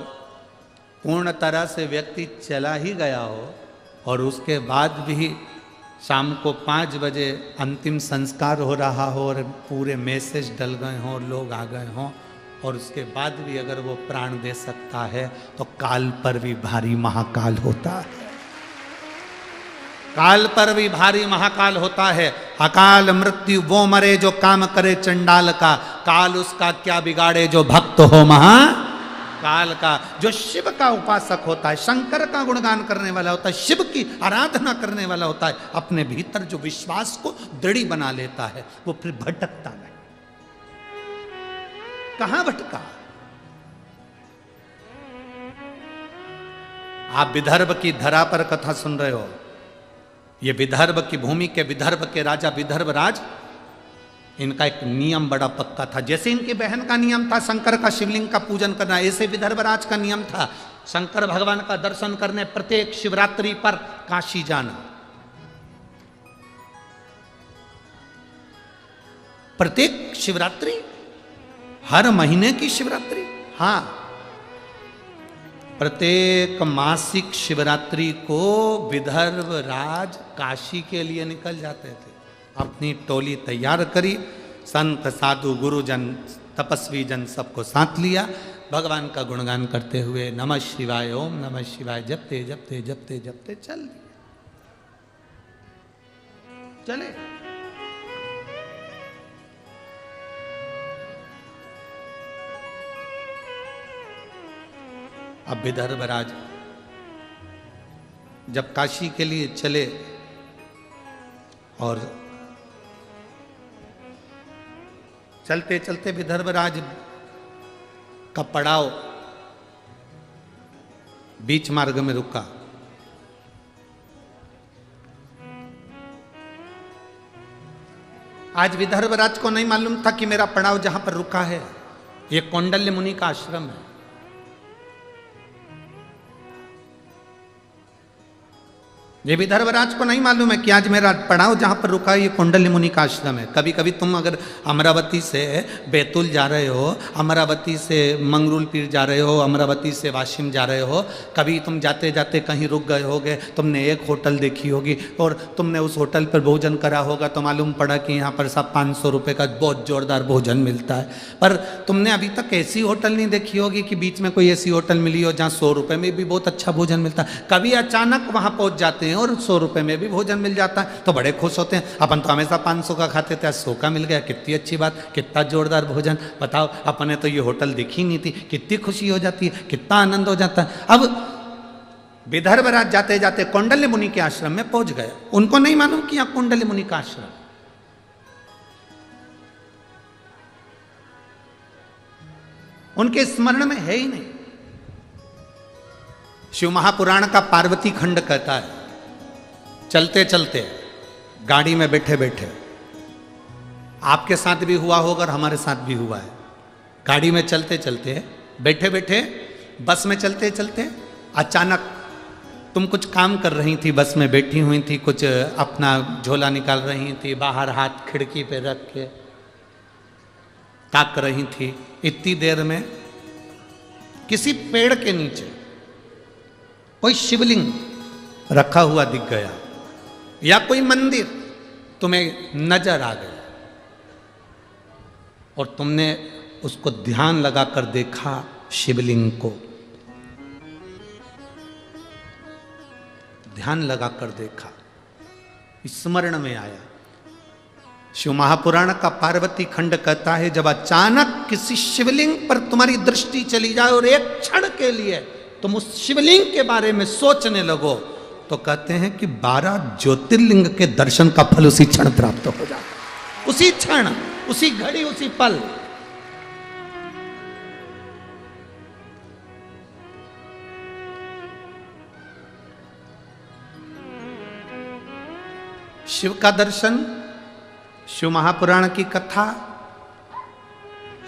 पूर्ण तरह से व्यक्ति चला ही गया हो और उसके बाद भी शाम को 5 बजे अंतिम संस्कार हो रहा हो और पूरे मैसेज डल गए हों, लोग आ गए हों, और उसके बाद भी अगर वो प्राण दे सकता है तो काल पर भी भारी महाकाल होता है। काल पर भी भारी महाकाल होता है। अकाल मृत्यु वो मरे जो काम करे चंडाल का, काल उसका क्या बिगाड़े जो भक्त हो महाकाल का। जो शिव का उपासक होता है, शंकर का गुणगान करने वाला होता है, शिव की आराधना करने वाला होता है, अपने भीतर जो विश्वास को दृढ़ बना लेता है, वो फिर भटकता नहीं। कहां भटका? आप विदर्भ की धरा पर कथा सुन रहे हो। ये विदर्भ की भूमि के, विदर्भ के राजा विदर्भ राज, इनका एक नियम बड़ा पक्का था। जैसे इनकी बहन का नियम था शंकर का शिवलिंग का पूजन करना, ऐसे विदर्भ राज का नियम था शंकर भगवान का दर्शन करने प्रत्येक शिवरात्रि पर काशी जाना। प्रत्येक शिवरात्रि, हर महीने की शिवरात्रि, हाँ, प्रत्येक मासिक शिवरात्रि को विदर्भ राज काशी के लिए निकल जाते थे। अपनी टोली तैयार करी, संत साधु गुरुजन तपस्वी जन सबको साथ लिया, भगवान का गुणगान करते हुए नमः शिवाय, ओम नमः शिवाय जपते जपते जपते जपते चल दिए, चले। अब विदर्भ राज जब काशी के लिए चले और चलते चलते विदर्भराज का पड़ाव बीच मार्ग में रुका। आज विदर्भराज को नहीं मालूम था कि मेरा पड़ाव जहां पर रुका है ये कौंडल्य मुनि का आश्रम है। ये विदर्भराज को नहीं मालूम है कि आज मेरा पड़ाव जहां पर रुका है ये कौंडल्य मुनि का आश्रम है। कभी कभी तुम अगर अमरावती से बैतूल जा रहे हो, अमरावती से मंगरूल पीर जा रहे हो, अमरावती से वाशिम जा रहे हो, कभी तुम जाते जाते कहीं रुक गए होगे, तुमने एक होटल देखी होगी और तुमने उस होटल पर भोजन करा होगा तो मालूम पड़ा कि यहाँ पर सब 500 रुपये का बहुत जोरदार भोजन मिलता है। पर तुमने अभी तक ऐसी होटल नहीं देखी होगी कि बीच में कोई ऐसी होटल मिली हो जहाँ 100 रुपये में भी बहुत अच्छा भोजन मिलता है। कभी अचानक वहाँ पहुँच जाते हैं और 100 रुपए में भी भोजन मिल जाता है तो बड़े खुश होते हैं। अपन तो हमेशा 500 का खाते थे, 100 का मिल गया, कितनी अच्छी बात, कितना जोरदार भोजन। बताओ, अपने तो ये होटल दिखी नहीं थी, कितनी खुशी हो जाती है, कितना आनंद हो जाता है। अब विदर्भराज जाते जाते कौंडल्य मुनि के आश्रम में पहुंच गए। उनको नहीं मालूम कि यहाँ कौंडल्य मुनि का आश्रम, उनके स्मरण में है ही नहीं। शिव महापुराण का पार्वती खंड कहता है, चलते चलते गाड़ी में बैठे बैठे, आपके साथ भी हुआ होगा और हमारे साथ भी हुआ है। गाड़ी में चलते चलते, बैठे बैठे, बस में चलते चलते अचानक तुम कुछ काम कर रही थी, बस में बैठी हुई थी, कुछ अपना झोला निकाल रही थी, बाहर हाथ खिड़की पे रख के ताक रही थी। इतनी देर में किसी पेड़ के नीचे कोई शिवलिंग रखा हुआ दिख गया या कोई मंदिर तुम्हें नजर आ गया और तुमने उसको ध्यान लगाकर देखा, शिवलिंग को ध्यान लगाकर देखा, स्मरण में आया। शिव महापुराण का पार्वती खंड कहता है, जब अचानक किसी शिवलिंग पर तुम्हारी दृष्टि चली जाए और एक क्षण के लिए तुम उस शिवलिंग के बारे में सोचने लगो तो कहते हैं कि 12 ज्योतिर्लिंग के दर्शन का फल उसी क्षण प्राप्त हो जाता। उसी क्षण, उसी घड़ी, उसी पल। शिव का दर्शन, शिव महापुराण की कथा,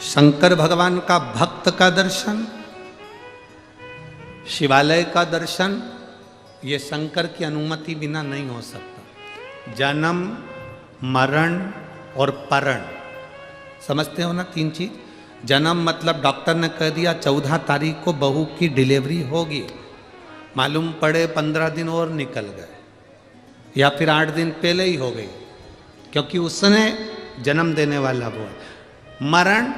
शंकर भगवान का भक्त का दर्शन, शिवालय का दर्शन, ये शंकर की अनुमति बिना नहीं हो सकता। जन्म, मरण और परण, समझते हो ना 3 चीज। जन्म मतलब डॉक्टर ने कह दिया 14 तारीख को बहू की डिलीवरी होगी, मालूम पड़े 15 दिन और निकल गए या फिर 8 दिन पहले ही हो गई, क्योंकि उसने जन्म देने वाला वो है। मरण,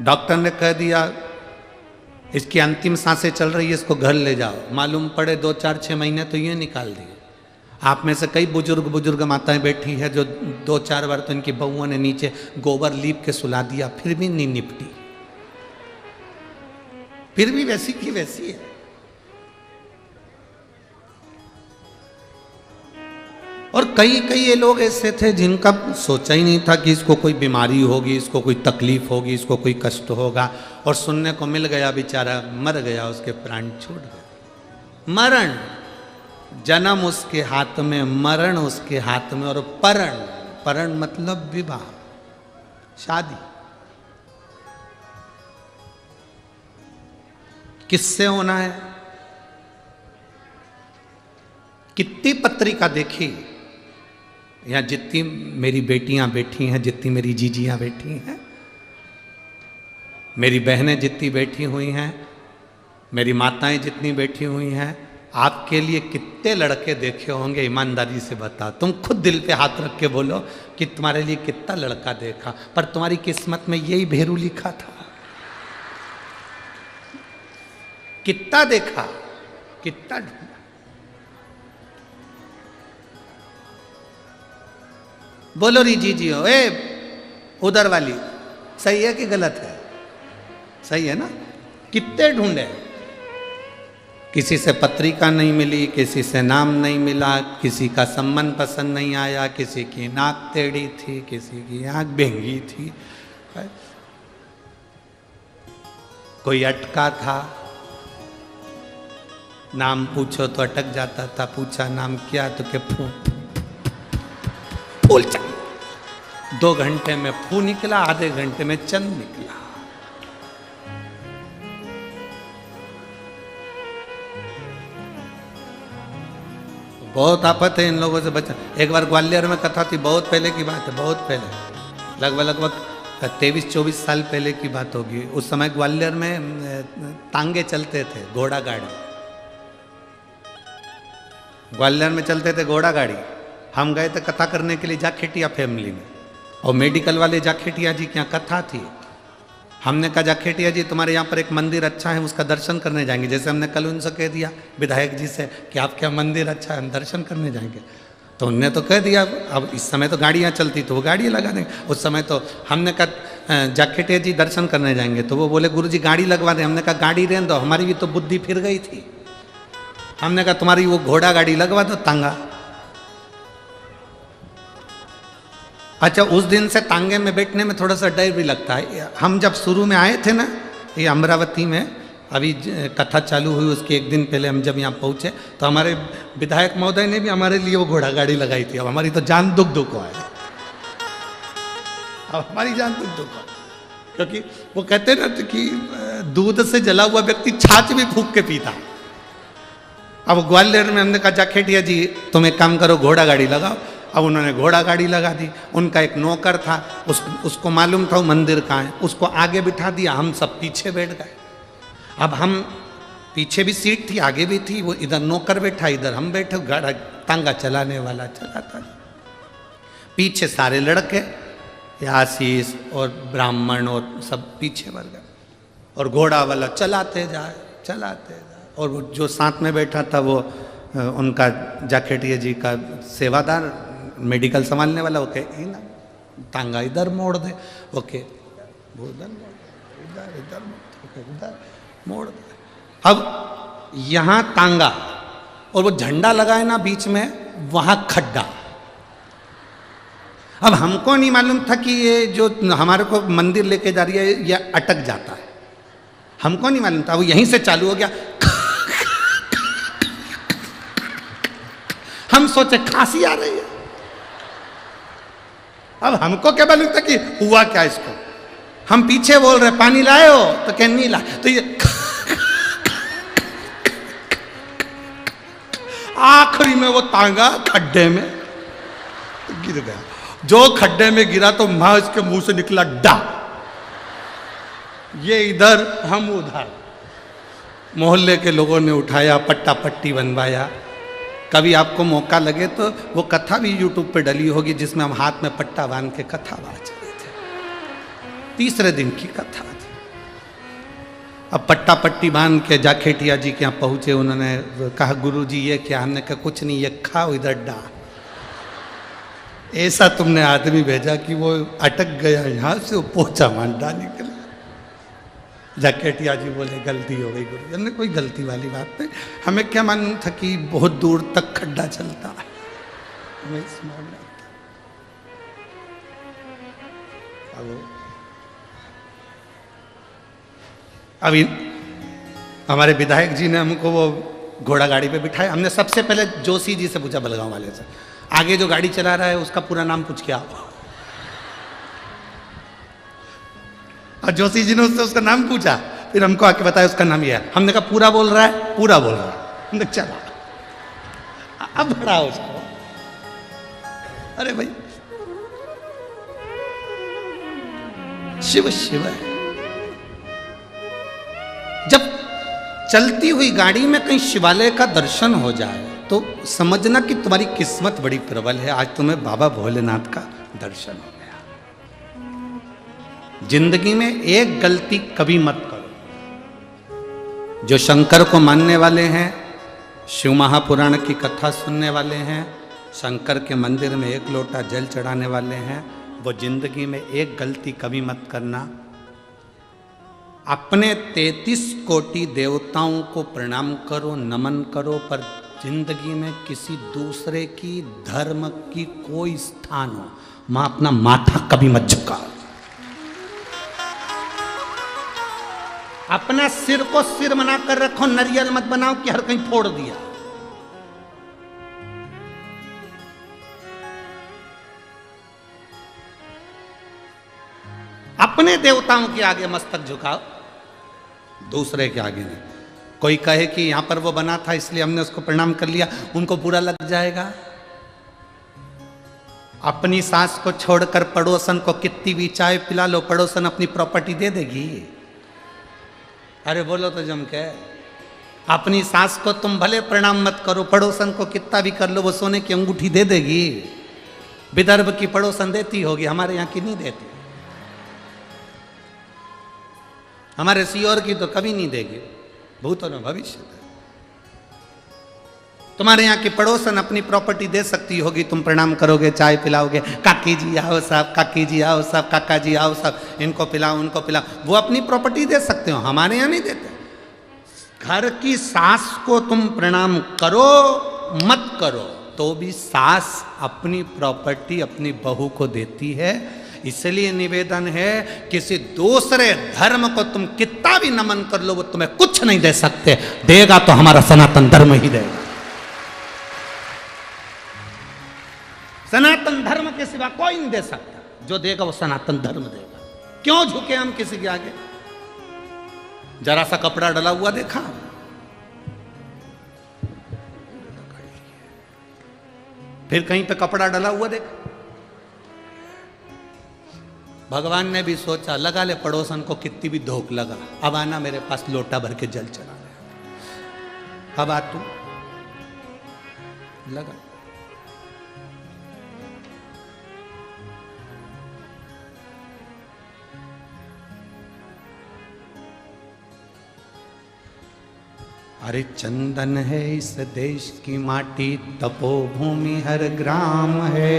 डॉक्टर ने कह दिया इसकी अंतिम सांसें चल रही है, इसको घर ले जाओ, मालूम पड़े 2, 4, 6 महीने तो ये निकाल दिए। आप में से कई बुजुर्ग माताएं बैठी है जो 2, 4 बार तो इनकी बहुओं ने नीचे गोबर लीप के सुला दिया, फिर भी नहीं निपटी, फिर भी वैसी की वैसी है। और कई ये लोग ऐसे थे जिनका सोचा ही नहीं था कि इसको कोई बीमारी होगी, इसको कोई तकलीफ होगी, इसको कोई कष्ट होगा, और सुनने को मिल गया, बेचारा मर गया, उसके प्राण छूट गए। मरण, जन्म उसके हाथ में, मरण उसके हाथ में, और परण मतलब विवाह, शादी। किससे होना है? कितनी पत्रिका देखी, यहाँ जितनी मेरी बेटियां बैठी हैं, जितनी मेरी जीजियां बैठी हैं, मेरी बहनें जितनी बैठी हुई हैं, मेरी माताएं जितनी बैठी हुई हैं, आपके लिए कितने लड़के देखे होंगे? ईमानदारी से बता, तुम खुद दिल पे हाथ रख के बोलो कि तुम्हारे लिए कितना लड़का देखा, पर तुम्हारी किस्मत में यही भेरू लिखा था। कितना देखा, कितना ढूंढा। बोलो री जी हो, उधर वाली सही है कि गलत है? सही है ना? कितने ढूंढे, किसी से पत्रिका नहीं मिली, किसी से नाम नहीं मिला, किसी का संबंध पसंद नहीं आया, किसी की नाक टेढ़ी थी, किसी की आंख बेंगी थी, कोई अटका था, नाम पूछो तो अटक जाता था, पूछा नाम क्या तो के फूल चल, 2 घंटे में फू निकला, आधे घंटे में चंद निकला। बहुत आफत है इन लोगों से बचा। एक बार ग्वालियर में कथा थी, बहुत पहले की बात है, बहुत पहले, लगभग 23-24 साल पहले की बात होगी। उस समय ग्वालियर में तांगे चलते थे, घोड़ा गाड़ी, ग्वालियर में चलते थे घोड़ा गाड़ी। हम गए थे कथा करने के लिए जाखेटिया फैमिली में, और मेडिकल वाले जाखेटिया जी की यहाँ कथा थी। हमने कहा जाखेटिया जी तुम्हारे यहाँ पर एक मंदिर अच्छा है, उसका दर्शन करने जाएंगे। जैसे हमने कल उनसे कह दिया विधायक जी से कि आपके यहाँ मंदिर अच्छा है, हम दर्शन करने जाएंगे, तो उनने तो कह दिया। अब इस समय तो गाड़ियाँ चलती तो वो गाड़ी लगा देंगे, उस समय तो हमने कहा जाखेटिया जी दर्शन करने जाएंगे, तो वो बोले गुरुजी गाड़ी लगवा दें। हमने कहा गाड़ी रहने दो, हमारी भी तो बुद्धि फिर गई थी। हमने कहा तुम्हारी वो घोड़ा गाड़ी लगवा दो, तांगा। अच्छा, उस दिन से तांगे में बैठने में थोड़ा सा डर भी लगता है। हम जब शुरू में आए थे ना ये अमरावती में, अभी कथा चालू हुई उसके एक दिन पहले हम जब यहाँ पहुँचे, तो हमारे विधायक महोदय ने भी हमारे लिए वो घोड़ा गाड़ी लगाई थी। अब हमारी तो जान दुख दुख है, अब हमारी जान दुख दुख है, क्योंकि वो कहते ना कि दूध से जला हुआ व्यक्ति छाछ भी फूंक के पीता। अब ग्वालियर में हमने कहा जाखेटिया जी तुम एक काम करो, घोड़ा गाड़ी लगाओ। अब उन्होंने घोड़ा गाड़ी लगा दी। उनका एक नौकर था, उसको मालूम था वो मंदिर कहाँ है, उसको आगे बिठा दिया, हम सब पीछे बैठ गए। अब हम पीछे भी सीट थी, आगे भी थी, वो इधर नौकर बैठा, इधर हम बैठे, गाड़ा तांगा चलाने वाला चलाता। पीछे सारे लड़के, आशीष और ब्राह्मण और सब पीछे बढ़ गए, और घोड़ा वाला चलाते जाए। और वो जो साथ में बैठा था वो उनका जाखेटिया जी का सेवादार, मेडिकल संभालने वाला, ओके ना तांगा इधर मोड़ दे, ओके वो इधर मोड़ दे। अब यहाँ तांगा और वो झंडा लगाए ना बीच में, वहाँ खड्डा। अब हमको नहीं मालूम था कि ये जो हमारे को मंदिर लेके जा रही है ये अटक जाता है, हमको नहीं मालूम था। वो यहीं से चालू हो गया, हम सोचे खांसी आ रही है। अब हमको क्या मालूम था कि हुआ क्या इसको। हम पीछे बोल रहे पानी लाए हो, तो क्या नहीं लाए, तो ये आखिरी में वो तांगा खड्डे में गिर गया। जो खड्डे में गिरा तो मां इसके मुंह से निकला डा, ये इधर हम उधर। मोहल्ले के लोगों ने उठाया, पट्टा पट्टी बनवाया। कभी आपको मौका लगे तो वो कथा भी यूट्यूब पे डली होगी, जिसमें हम हाथ में पट्टा बांध के कथा वाच रहे थे। 3रे दिन की कथा थी। अब पट्टा पट्टी बांध के जाखेटिया जी के यहाँ पहुँचे। उन्होंने कहा गुरुजी ये क्या? हमने कहा कुछ नहीं, ये खाओ इधर डा। ऐसा तुमने आदमी भेजा कि वो अटक गया यहाँ से, वो पोछा मांडा निकला। जाखेटिया जी बोले गलती हो गई गुरु। हमने कोई गलती वाली बात नहीं, हमें क्या मालूम था कि बहुत दूर तक खड्डा चलता है। अभी हमारे विधायक जी ने हमको वो घोड़ा गाड़ी पे बिठाया। हमने सबसे पहले जोशी जी से पूछा, बलगांव वाले से, आगे जो गाड़ी चला रहा है उसका पूरा नाम पूछ के आओ। और जोशी जी ने उससे उसका नाम पूछा, फिर हमको आके बताया उसका नाम यह है। हमने कहा पूरा बोल रहा है, पूरा बोल रहा है। हमने चला, अब बढ़ा उसको। अरे भाई शिव शिव है। जब चलती हुई गाड़ी में कहीं शिवालय का दर्शन हो जाए तो समझना कि तुम्हारी किस्मत बड़ी प्रबल है, आज तुम्हें बाबा भोलेनाथ का दर्शन हो गया। जिंदगी में एक गलती कभी मत करो। जो शंकर को मानने वाले हैं, शिव महापुराण की कथा सुनने वाले हैं, शंकर के मंदिर में 1 लोटा जल चढ़ाने वाले हैं, वो जिंदगी में एक गलती कभी मत करना अपने 33 कोटि देवताओं को प्रणाम करो, नमन करो, पर जिंदगी में किसी दूसरे की धर्म की कोई स्थान हो, मां अपना माथा कभी मत झुकाओ। अपना सिर को सिर बना कर रखो, नरियल मत बनाओ कि हर कहीं फोड़ दिया। अपने देवताओं के आगे मस्तक झुकाओ, दूसरे के आगे नहीं। कोई कहे कि यहां पर वो बना था इसलिए हमने उसको प्रणाम कर लिया, उनको बुरा लग जाएगा। अपनी सास को छोड़कर पड़ोसन को कितनी भी चाय पिला लो, पड़ोसन अपनी प्रॉपर्टी दे देगी। अरे बोलो तो जम के। अपनी सास को तुम भले प्रणाम मत करो, पड़ोसन को कितना भी कर लो, वो सोने की अंगूठी दे देगी। विदर्भ की पड़ोसन देती होगी, हमारे यहाँ की नहीं देती। हमारे सीओर की तो कभी नहीं देगी, भूतों में भविष्य। तुम्हारे यहाँ की पड़ोसन अपनी प्रॉपर्टी दे सकती होगी, तुम प्रणाम करोगे, चाय पिलाओगे, काकी जी आओ साहब, काकी जी आओ साहब, काका जी आओ साहब, इनको पिलाओ उनको पिलाओ, वो अपनी प्रॉपर्टी दे सकते हो, हमारे यहाँ नहीं देते। घर की सास को तुम प्रणाम करो मत करो, तो भी सास अपनी प्रॉपर्टी अपनी बहू को देती है। इसलिए निवेदन है, किसी दूसरे धर्म को तुम कितना भी नमन कर लो, वो तुम्हें कुछ नहीं दे सकते, देगा तो हमारा सनातन धर्म ही देगा। सनातन धर्म के सिवा कोई नहीं दे सकता, जो देगा वो सनातन धर्म देगा। क्यों झुके हम किसी के आगे? जरा सा कपड़ा डला हुआ देखा, फिर कहीं पे कपड़ा डला हुआ देखा। भगवान ने भी सोचा, लगा ले पड़ोसन को कितनी भी धोख लगा, अब आना मेरे पास लोटा भर के जल चला ले, अब आ तू लगा। अरे चंदन है इस देश की माटी, तपोभूमि हर ग्राम है,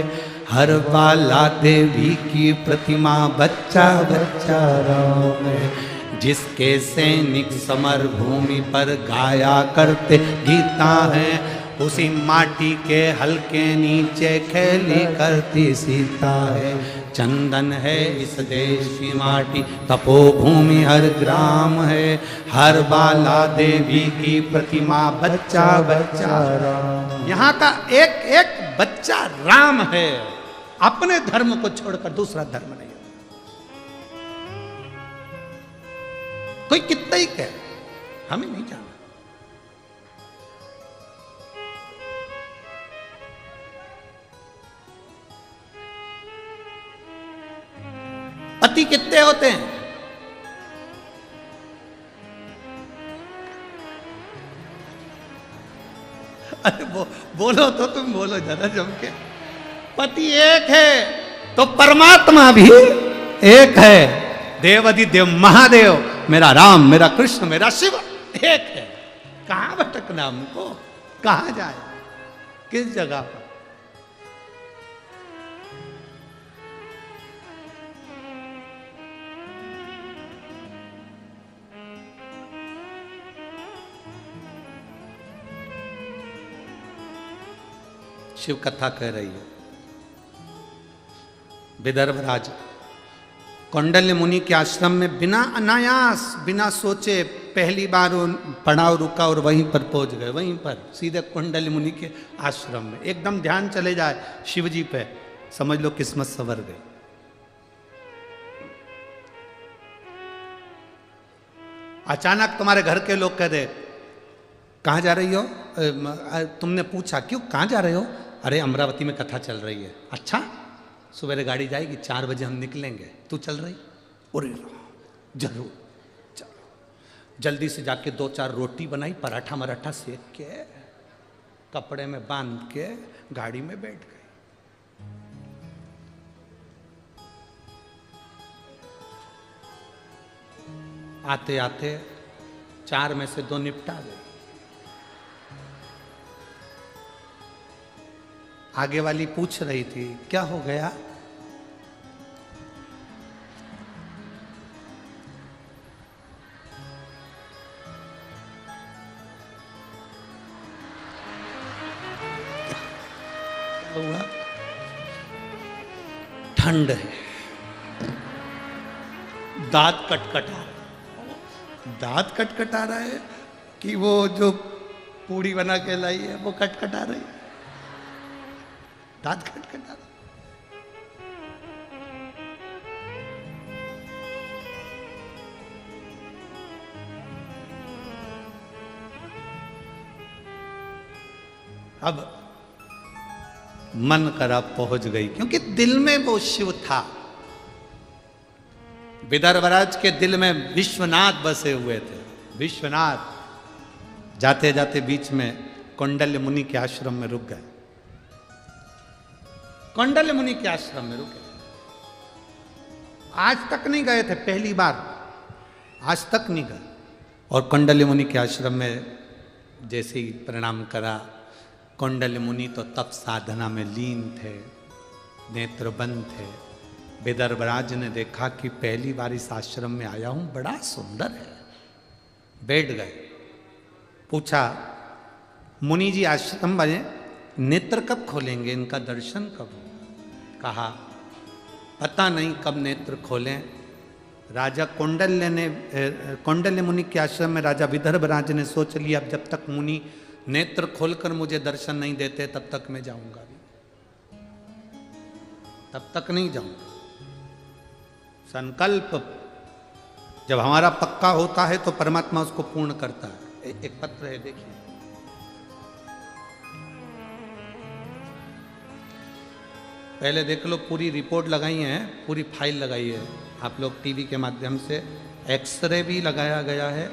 हर बाला देवी की प्रतिमा, बच्चा बच्चा राम है। जिसके सैनिक समर भूमि पर गाया करते गीता है, उसी माटी के हल्के नीचे खेली करती सीता है। चंदन है इस देश की माटी, तपोभूमि हर ग्राम है, हर बाला देवी की प्रतिमा, बच्चा बच्चा राम। यहाँ का एक एक बच्चा राम है। अपने धर्म को छोड़कर दूसरा धर्म नहीं है। कोई कितना ही कहे, हमें नहीं जाना। पति कितने होते हैं? अरे बोलो तो तुम बोलो जरा जम के। पति एक है तो परमात्मा भी एक है। देवाधिदेव महादेव, मेरा राम, मेरा कृष्ण, मेरा शिव एक है। कहां भटकना हमको? कहां जाए? किस जगह पर? शिव कथा कह रही है। विदर्भ राज कौंडल्य मुनि के आश्रम में बिना अनायास, बिना सोचे पहली बार पड़ाव रुका और वहीं पर पहुंच गए। वहीं पर सीधे कौंडल्य मुनि के आश्रम में एकदम ध्यान चले जाए शिव जी पे, समझ लो किस्मत संवर गई। अचानक तुम्हारे घर के लोग कह दे, कहाँ जा रही हो? तुमने पूछा क्यों, कहाँ जा रहे हो? अरे अमरावती में कथा चल रही है। अच्छा, सुबह गाड़ी जाएगी, 4 बजे हम निकलेंगे, तू चल रही? अरे जरूर चलो। जल्दी से जाके 2-4 रोटी बनाई, पराठा मराठा सेक के कपड़े में बांध के गाड़ी में बैठ गई। आते आते 4 में से 2 निपटा गए। आगे वाली पूछ रही थी, क्या हो गया? ठंड है, दांत कटकटा रहा है। दांत कटकटा रहा है कि वो जो पूड़ी बना के लाई है वो कटकटा रही है, दांत खटखटा रहा। अब मन करा पहुंच गई, क्योंकि दिल में वो शिव था। विदर्भराज के दिल में विश्वनाथ बसे हुए थे। विश्वनाथ जाते जाते बीच में कौंडल्य मुनि के आश्रम में रुक गए। कौंडल्य मुनि के आश्रम में रुके, आज तक नहीं गए थे, पहली बार, आज तक नहीं गए। और कौंडल्य मुनि के आश्रम में जैसे ही प्रणाम करा, कौंडल्य मुनि तो तप साधना में लीन थे, नेत्र बंद थे। विदर्भराज ने देखा कि पहली बार इस आश्रम में आया हूं, बड़ा सुंदर है। बैठ गए, पूछा मुनि जी आश्रम बने, नेत्र कब खोलेंगे, इनका दर्शन कब होगा? कहा पता नहीं कब नेत्र खोलें। राजा कौंडल्य मुनि के आश्रम में राजा विदर्भराज ने सोच लिया, अब जब तक मुनि नेत्र खोलकर मुझे दर्शन नहीं देते तब तक मैं जाऊंगा भी, तब तक नहीं जाऊंगा। संकल्प जब हमारा पक्का होता है तो परमात्मा उसको पूर्ण करता है। एक पत्र है, देखिए, पहले देख लो, पूरी रिपोर्ट लगाई है, पूरी फाइल लगाई है। आप लोग टीवी के माध्यम से, एक्सरे भी लगाया गया है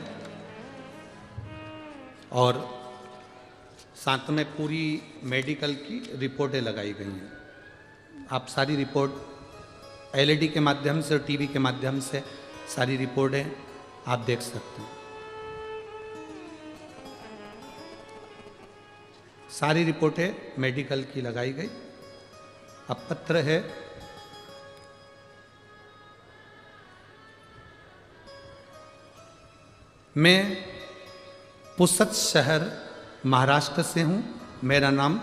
और साथ में पूरी मेडिकल की रिपोर्टें लगाई गई हैं। आप सारी रिपोर्ट एलईडी के माध्यम से और टीवी के माध्यम से सारी रिपोर्टें आप देख सकते हैं। सारी रिपोर्टें मेडिकल की लगाई गई। अब पत्र है, मैं पुसद शहर महाराष्ट्र से हूं, मेरा नाम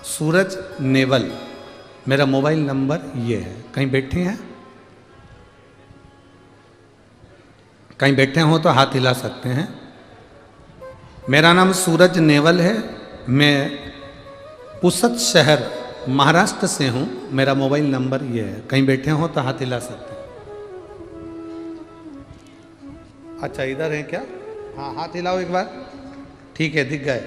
सूरज नेवल, मेरा मोबाइल नंबर ये है। कहीं बैठे हैं, कहीं बैठे हो तो हाथ हिला सकते हैं। मेरा नाम सूरज नेवल है, मैं पुसद शहर महाराष्ट्र से हूं, मेरा मोबाइल नंबर ये है। कहीं बैठे हो तो हाथ हिला सकते हैं। अच्छा, इधर है क्या? हाँ, हाथ हिलाओ एक बार। ठीक है, दिख गए।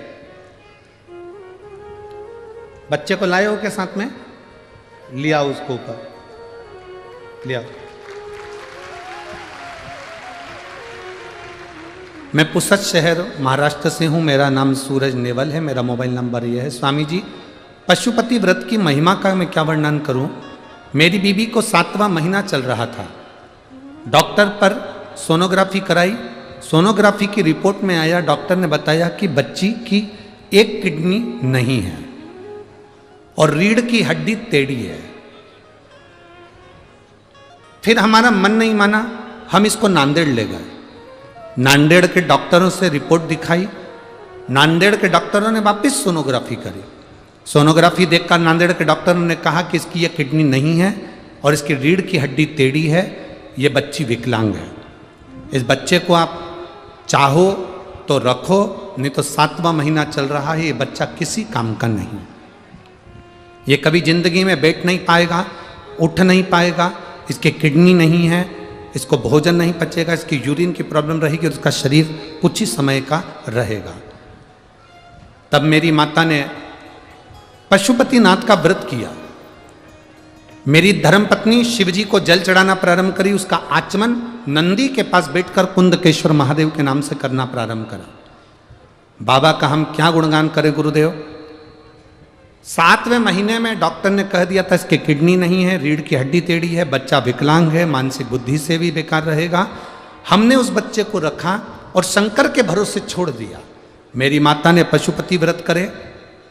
बच्चे को लाए हो के साथ में? लिया उसको ऊपर, लिया। मैं पुसद शहर महाराष्ट्र से हूं, मेरा नाम सूरज नेवल है, मेरा मोबाइल नंबर यह है। स्वामी जी, पशुपति व्रत की महिमा का मैं क्या वर्णन करूं। मेरी बीवी को 7वां महीना चल रहा था, डॉक्टर पर सोनोग्राफी कराई, सोनोग्राफी की रिपोर्ट में आया, डॉक्टर ने बताया कि बच्ची की एक किडनी नहीं है और रीढ़ की हड्डी टेढ़ी है। फिर हमारा मन नहीं माना, हम इसको नांदेड़ ले गए। नांदेड़ के डॉक्टरों से रिपोर्ट दिखाई, नांदेड़ के डॉक्टरों ने वापस सोनोग्राफी करी। सोनोग्राफी देखकर नांदेड़ के डॉक्टरों ने कहा कि इसकी यह किडनी नहीं है और इसकी रीढ़ की हड्डी टेढ़ी है, ये बच्ची विकलांग है। इस बच्चे को आप चाहो तो रखो, नहीं तो 7वां महीना चल रहा है, ये बच्चा किसी काम का नहीं, ये कभी जिंदगी में बैठ नहीं पाएगा, उठ नहीं पाएगा, इसके किडनी नहीं है, इसको भोजन नहीं पचेगा, इसकी यूरिन की प्रॉब्लम रहेगी और इसका शरीर कुछ ही समय का रहेगा। तब मेरी माता ने पशुपतिनाथ का व्रत किया। मेरी धर्मपत्नी शिवजी को जल चढ़ाना प्रारंभ करी, उसका आचमन नंदी के पास बैठकर कुंदकेश्वर महादेव के नाम से करना प्रारंभ करा। बाबा का हम क्या गुणगान करें गुरुदेव। 7वें महीने में डॉक्टर ने कह दिया था इसके किडनी नहीं है, रीढ़ की हड्डी टेढ़ी है, बच्चा विकलांग है, मानसिक बुद्धि से भी बेकार रहेगा। हमने उस बच्चे को रखा और शंकर के भरोसे छोड़ दिया। मेरी माता ने पशुपति व्रत करे,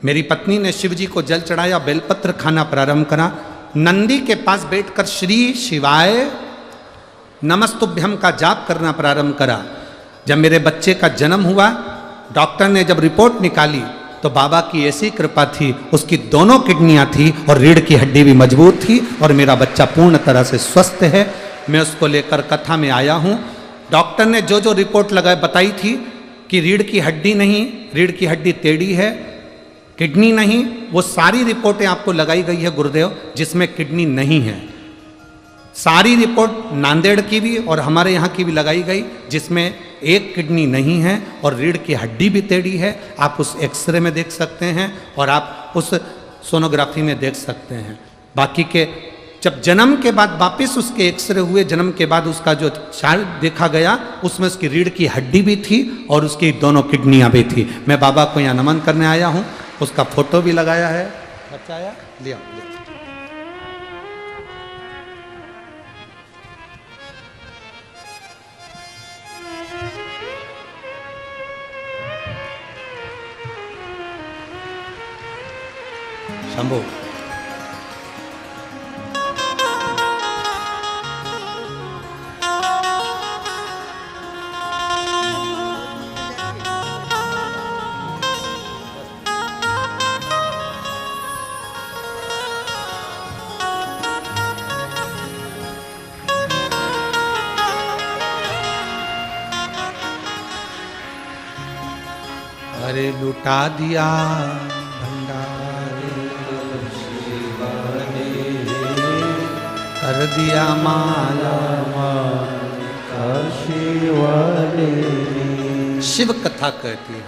मेरी पत्नी ने शिवजी को जल चढ़ाया, बेलपत्र खाना प्रारंभ करा, नंदी के पास बैठकर श्री शिवाय नमस्तुभ्यम का जाप करना प्रारंभ करा। जब मेरे बच्चे का जन्म हुआ, डॉक्टर ने जब रिपोर्ट निकाली तो बाबा की ऐसी कृपा थी, उसकी दोनों किडनियां थी और रीढ़ की हड्डी भी मजबूत थी और मेरा बच्चा पूर्ण तरह से स्वस्थ है। मैं उसको लेकर कथा में आया हूँ। डॉक्टर ने जो जो रिपोर्ट बताई थी कि रीढ़ की हड्डी नहीं, रीढ़ की हड्डी टेढ़ी है, किडनी नहीं, वो सारी रिपोर्टें आपको लगाई गई है गुरुदेव, जिसमें किडनी नहीं है। सारी रिपोर्ट नांदेड़ की भी और हमारे यहाँ की भी लगाई गई, जिसमें एक किडनी नहीं है और रीढ़ की हड्डी भी टेढ़ी है। आप उस एक्सरे में देख सकते हैं और आप उस सोनोग्राफी में देख सकते हैं। बाकी के जब जन्म के बाद वापस उसके एक्सरे हुए, जन्म के बाद उसका जो चार्ट देखा गया, उसमें उसकी रीढ़ की हड्डी भी थी और उसकी दोनों किडनियां भी थी। मैं बाबा को यहाँ नमन करने आया हूँ, उसका फोटो भी लगाया है। बच्चा आया, लिया। शंभू अरे लुटा दिया भंडारे कर दिया माला शिव कथा कहती है।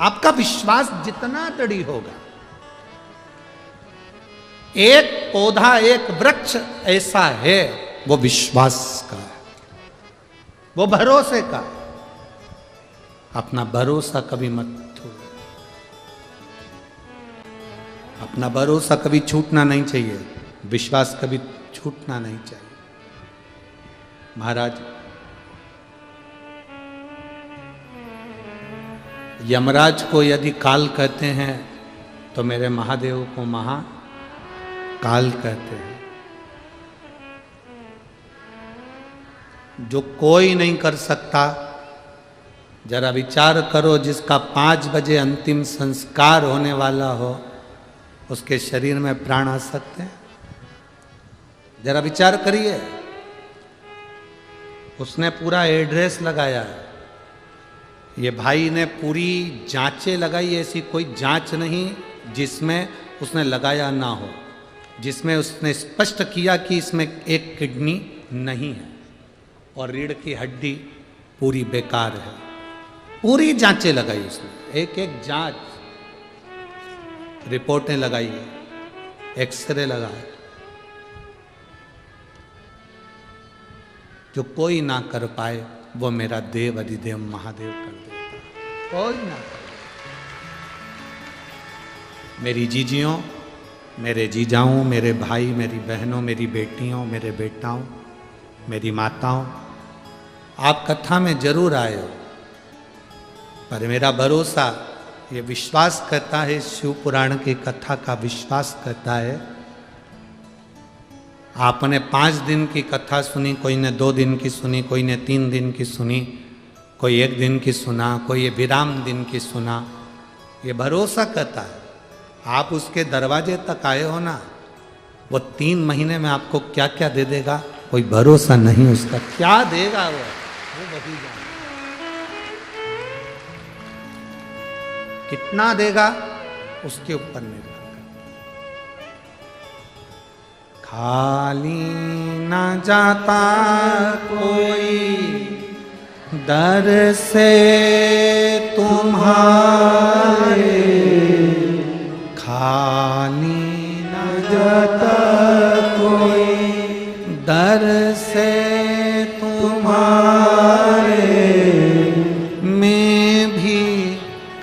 आपका विश्वास जितना दृढ़ होगा, एक पौधा एक वृक्ष ऐसा है, वो विश्वास का है, वो भरोसे का है। अपना भरोसा कभी मत छोड़ो, अपना भरोसा कभी छूटना नहीं चाहिए, विश्वास कभी छूटना नहीं चाहिए। महाराज, यमराज को यदि काल कहते हैं तो मेरे महादेव को महाकाल कहते हैं। जो कोई नहीं कर सकता, जरा विचार करो, जिसका 5 बजे अंतिम संस्कार होने वाला हो, उसके शरीर में प्राण आ सकते हैं? जरा विचार करिए। उसने पूरा एड्रेस लगाया है, ये भाई ने पूरी जांचें लगाई, ऐसी कोई जांच नहीं जिसमें उसने लगाया ना हो, जिसमें उसने स्पष्ट किया कि इसमें एक किडनी नहीं है और रीढ़ की हड्डी पूरी बेकार है। पूरी जांचें लगाई उसने, एक एक जांच, रिपोर्टें लगाई, एक्सरे लगाए, जो कोई ना कर पाए वो मेरा देव अधिदेव महादेव कर देता, कोई ना कर। मेरी जीजियों, मेरे जीजाओं, मेरे भाई, मेरी बहनों, मेरी बेटियों, मेरे बेटाओं, मेरी माताओं, आप कथा में जरूर आए हो, पर मेरा भरोसा, ये विश्वास करता है, शिव पुराण की कथा का विश्वास करता है। आपने 5 दिन की कथा सुनी, कोई ने 2 दिन की सुनी, कोई ने 3 दिन की सुनी, कोई 1 दिन की सुना, कोई विराम दिन की सुना। ये भरोसा करता है। आप उसके दरवाजे तक आए हो ना, वो 3 महीने में आपको क्या क्या दे देगा, कोई भरोसा नहीं उसका, क्या देगा वो वही जाने। कितना देगा उसके ऊपर निर्भर करता। खाली न जाता कोई दर से तुम्हारे, खाली न जाता कोई दर से तुम्हारे, मैं भी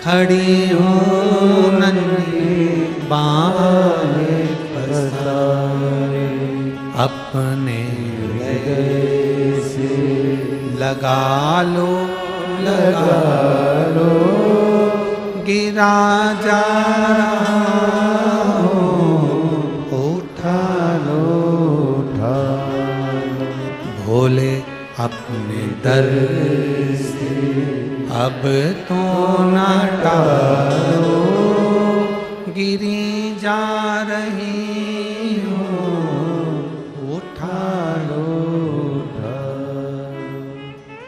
खड़ी हूँ नन्ही बाहें पसारे, अपने से लगा लो गिरा जा रहा हूँ, उठा लो भोले अपने दर से, अब तो ना टालो, गिरी जा रही हो, उठा लो ढालो।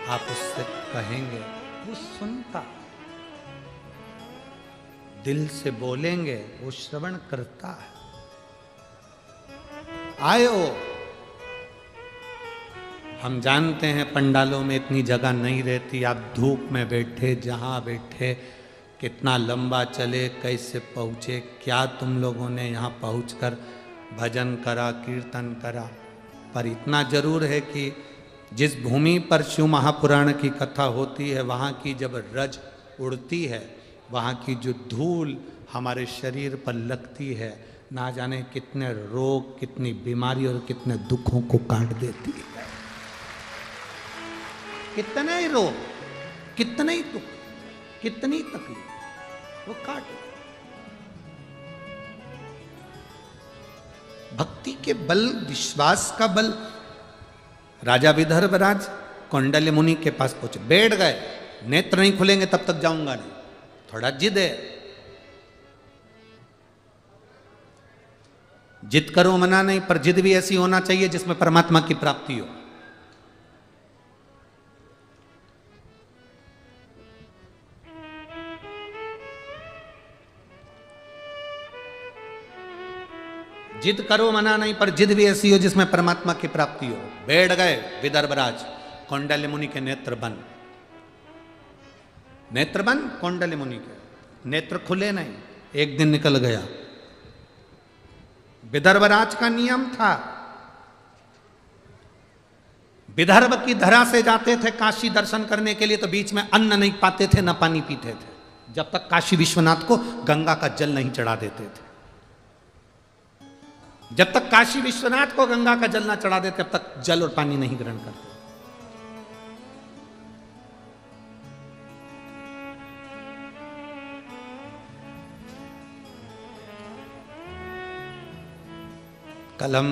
आप उससे कहेंगे, वो सुनता, दिल से बोलेंगे, वो श्रवण करता है। आयो, हम जानते हैं पंडालों में इतनी जगह नहीं रहती, आप धूप में बैठे, जहाँ बैठे, कितना लंबा चले, कैसे पहुँचे, क्या तुम लोगों ने यहाँ पहुँचकर भजन करा, कीर्तन करा। पर इतना जरूर है कि जिस भूमि पर शिव महापुराण की कथा होती है, वहाँ की जब रज उड़ती है, वहाँ की जो धूल हमारे शरीर पर लगती है, ना जाने कितने रोग, कितनी बीमारी और कितने दुखों को काट देती है। कितने ही रोग, कितने ही दुख, कितनी तकलीफ वो काट। भक्ति के बल, विश्वास का बल। राजा विदर्भराज कौंडल्य मुनि के पास पहुंचे, बैठ गए, नेत्र नहीं खुलेंगे तब तक जाऊंगा नहीं। थोड़ा जिद है, जिद करो मना नहीं, पर जिद भी ऐसी होना चाहिए जिसमें परमात्मा की प्राप्ति हो। जिद करो मना नहीं, पर जिद भी ऐसी हो जिसमें परमात्मा की प्राप्ति हो। बैठ गए विदर्भराज, कौंडल्य मुनि के नेत्र बंद, नेत्र बंद कौंडल्य मुनि के, नेत्र खुले नहीं। एक दिन निकल गया। विदर्भराज का नियम था, विदर्भ की धरा से जाते थे काशी दर्शन करने के लिए, तो बीच में अन्न नहीं पाते थे, न पानी पीते थे, जब तक काशी विश्वनाथ को गंगा का जल नहीं चढ़ा देते थे। जब तक काशी विश्वनाथ को गंगा का जल ना चढ़ा देते, तब तक जल और पानी नहीं ग्रहण करते। कल हम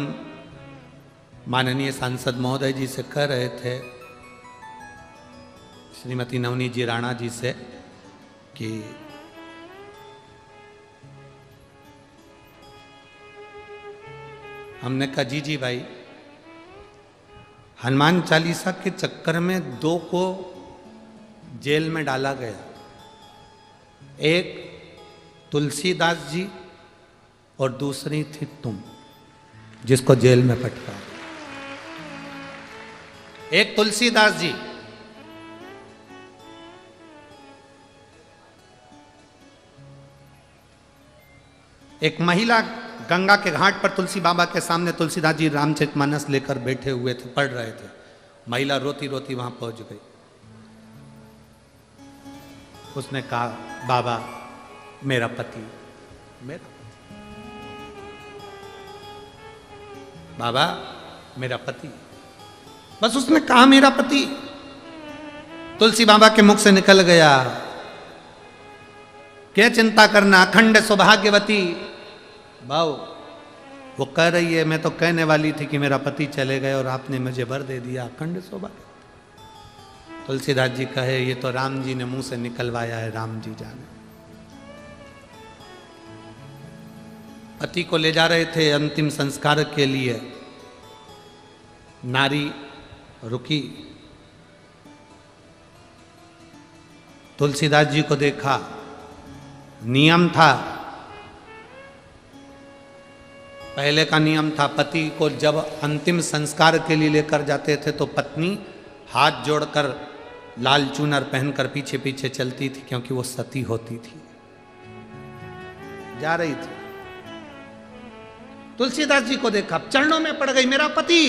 माननीय सांसद महोदय जी से कह रहे थे, श्रीमती नवनीत जी राणा जी से, कि हमने कहा जी भाई, हनुमान चालीसा के चक्कर में 2 को जेल में डाला गया। एक तुलसीदास जी और दूसरी थी तुम, जिसको जेल में पटका। एक तुलसीदास जी, एक महिला गंगा के घाट पर तुलसी बाबा के सामने तुलसीदास जी रामचरितमानस लेकर बैठे हुए थे, पढ़ रहे थे। महिला रोती रोती वहां पहुंच गई। उसने कहा, बाबा मेरा पति, मेरा बाबा मेरा पति, बस उसने कहा मेरा पति। तुलसी बाबा के मुख से निकल गया, क्या चिंता करना, अखंड सौभाग्यवती। भाव वो कह रही है, मैं तो कहने वाली थी कि मेरा पति चले गए और आपने मुझे वर दे दिया, अखंड सौभाग्य। तुलसीदास जी कहे, ये तो राम जी ने मुंह से निकलवाया है, राम जी जाने। पति को ले जा रहे थे अंतिम संस्कार के लिए, नारी रुकी, तुलसीदास जी को देखा। नियम था, पहले का नियम था, पति को जब अंतिम संस्कार के लिए लेकर जाते थे तो पत्नी हाथ जोड़कर लाल चूनर पहनकर पीछे पीछे चलती थी, क्योंकि वो सती होती थी, जा रही थी। तुलसीदास जी को देखा, चरणों में पड़ गई, मेरा पति।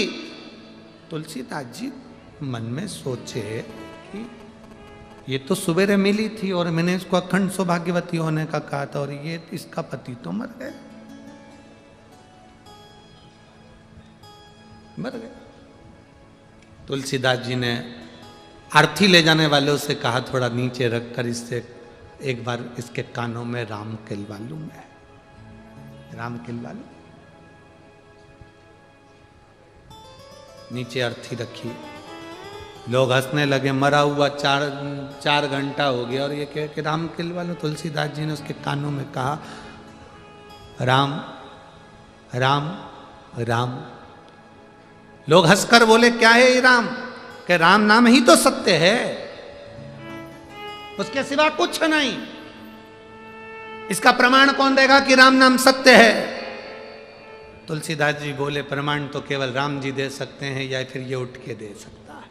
तुलसीदास जी मन में सोचे कि ये तो सवेरे मिली थी और मैंने इसको अखंड सौभाग्यवती होने का कहा था, और ये इसका पति तो मर गए, मर गए। तुलसीदास जी ने आरती ले जाने वालों से कहा, थोड़ा नीचे रखकर इससे एक बार इसके कानों में राम किलवा लूं, मैं राम किलवा लूं। नीचे अर्थी रखी, लोग हंसने लगे, मरा हुआ 4 घंटा हो गया। और ये कह कि राम किल वालों, तुलसीदास जी ने उसके कानों में कहा, राम राम राम। लोग हंसकर बोले, क्या है ये राम? कि राम नाम ही तो सत्य है, उसके सिवा कुछ नहीं। इसका प्रमाण कौन देगा कि राम नाम सत्य है? तुलसीदास जी बोले, प्रमाण तो केवल राम जी दे सकते हैं, या फिर ये उठ के दे सकता है।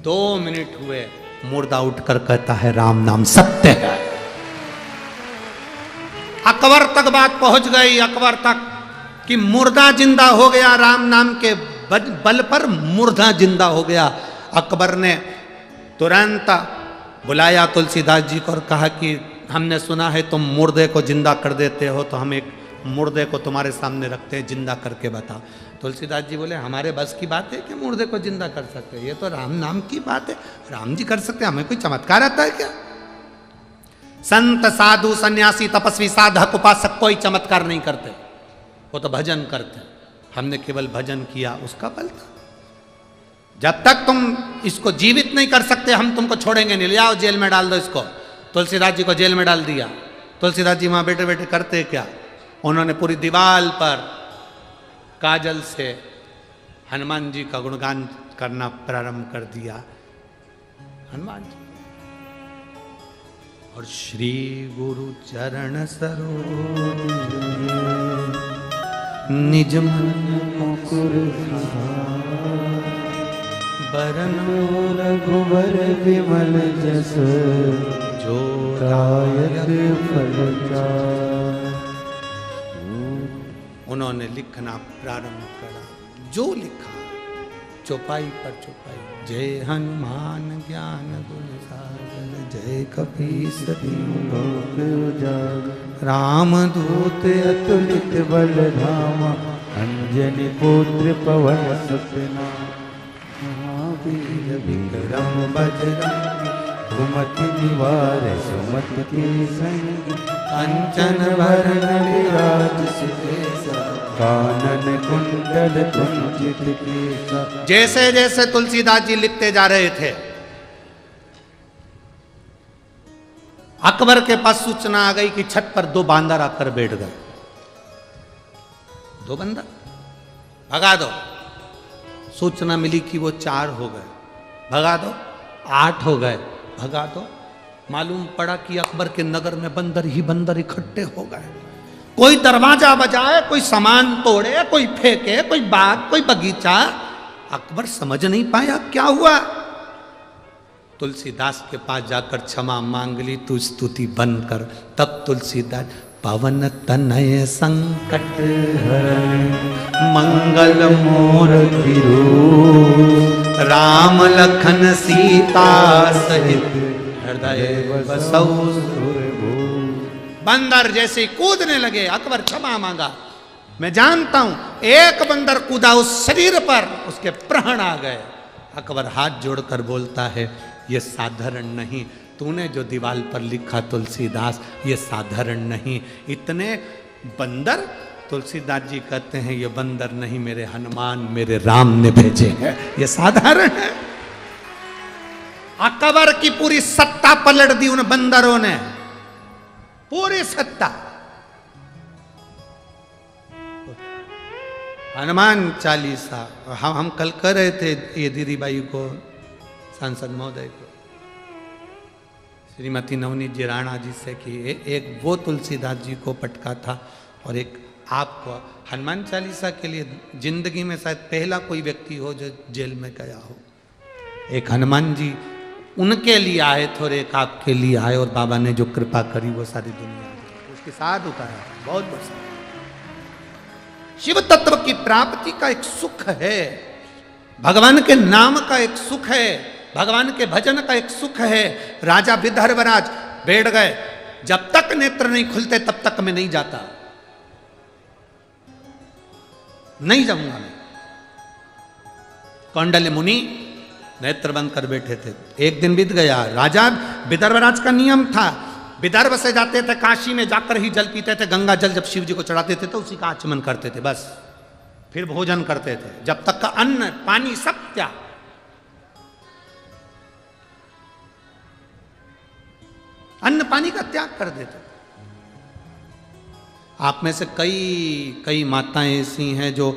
2 मिनट हुए, मुर्दा उठकर कहता है, राम नाम सत्य है। अकबर तक बात पहुंच गई, अकबर तक कि मुर्दा जिंदा हो गया, राम नाम के बल पर मुर्दा जिंदा हो गया। अकबर ने तुरंत बुलाया तुलसीदास जी को और कहा कि हमने सुना है तुम मुर्दे को जिंदा कर देते हो, तो हम एक मुर्दे को तुम्हारे सामने रखते हैं, जिंदा करके बताओ। तुलसीदास जी बोले, हमारे बस की बात है कि मुर्दे को जिंदा कर सकते हैं? ये तो राम नाम की बात है, राम जी कर सकते हैं, हमें कोई चमत्कार आता है क्या? संत साधु सन्यासी तपस्वी साधक उपासक कोई चमत्कार नहीं करते, वो तो भजन करते। हमने केवल भजन किया, उसका बल था। जब तक तुम इसको जीवित नहीं कर सकते, हम तुमको छोड़ेंगे नहीं, ले आओ जेल में डाल दो इसको। तुलसीदास जी को जेल में डाल दिया। तुलसीदास जी वहां बैठे बैठे करते क्या, उन्होंने पूरी दीवार पर काजल से हनुमान जी का गुणगान करना प्रारंभ कर दिया। हनुमान जी और श्री गुरु चरण सरोज निज मन मुकुर बरनो रघुवर विमल जस जो दायक फल चार। उन्होंने लिखना प्रारंभ करा, जो लिखा चौपाई पर चौपाई। जय हनुमान ज्ञान गुण सागर, जय कपीस तिहु लोक उजागर। राम दूत अतुलित बल धामा, अंजनी पुत्र पवन सुत नामा। महावीर विक्रम बजरंगी, सुमति निवार सुमति के संगी। कंचन वरण विराज सुबेसा, कानन कुंडल कुंचित केसा। जैसे जैसे तुलसीदास जी लिखते जा रहे थे, अकबर के पास सूचना आ गई कि छत पर 2 बांदर आकर बैठ गए। 2 बंदर, भगा दो। सूचना मिली कि वो 4 हो गए, भगा दो। 8 हो गए, भगा दो। मालूम पड़ा कि अकबर के नगर में बंदर ही बंदर इकट्ठे हो गए। कोई दरवाजा बजाए, कोई सामान तोड़े, कोई फेंके, कोई बाग, कोई बगीचा। अकबर समझ नहीं पाया क्या हुआ। तुलसीदास के पास जाकर क्षमा मांग ली, तू स्तुति बंद कर। तब तुलसीदास, पवन तनय संकट हरण मंगल मूर्ति रूप, राम लखन सीता सहित हृदय बसौ सुरभूप। बंदर जैसे कूदने लगे, अकबर क्षमा मांगा। मैं जानता हूं, एक बंदर कूदा उस शरीर पर, उसके प्राण आ गए। अकबर हाथ जोड़कर बोलता है, ये साधारण नहीं, तूने जो दीवार पर लिखा तुलसीदास, ये साधारण नहीं। इतने बंदर, तुलसीदास जी कहते हैं ये बंदर नहीं, मेरे हनुमान मेरे राम ने भेजे हैं, ये साधारण है। अकबर की पूरी सत्ता पलट दी उन बंदरों ने, पूरी सत्ता। हनुमान चालीसा हम कल कर रहे थे ये दीदी बाई को, सांसद महोदय को, श्रीमती नवनीत जी राणा जी से कि एक वो तुलसीदास जी को पटका था और एक आपको। हनुमान चालीसा के लिए जिंदगी में शायद पहला कोई व्यक्ति हो जो जेल में गया हो। एक हनुमान जी उनके लिए आए थे और एक आपके लिए आए, और बाबा ने जो कृपा करी वो सारी दुनिया उसके साथ उतारा। बहुत बस शिव तत्व की प्राप्ति का एक सुख है, भगवान के नाम का एक सुख है, भगवान के भजन का एक सुख है। राजा विदर्भराज बैठ गए, जब तक नेत्र नहीं खुलते तब तक मैं नहीं जाता, नहीं जाऊंगा मैं। कौंडल्य मुनि नेत्र बंद कर बैठे थे। एक दिन बीत गया। राजा विदर्भराज का नियम था, विदर्भ से जाते थे काशी में, जाकर ही जल पीते थे। गंगा जल जब शिव जी को चढ़ाते थे तो उसी का आचमन करते थे, बस फिर भोजन करते थे। जब तक का अन्न पानी सब त्याग। अन्न पानी का त्याग कर देते। आप में से कई माताएं ऐसी हैं जो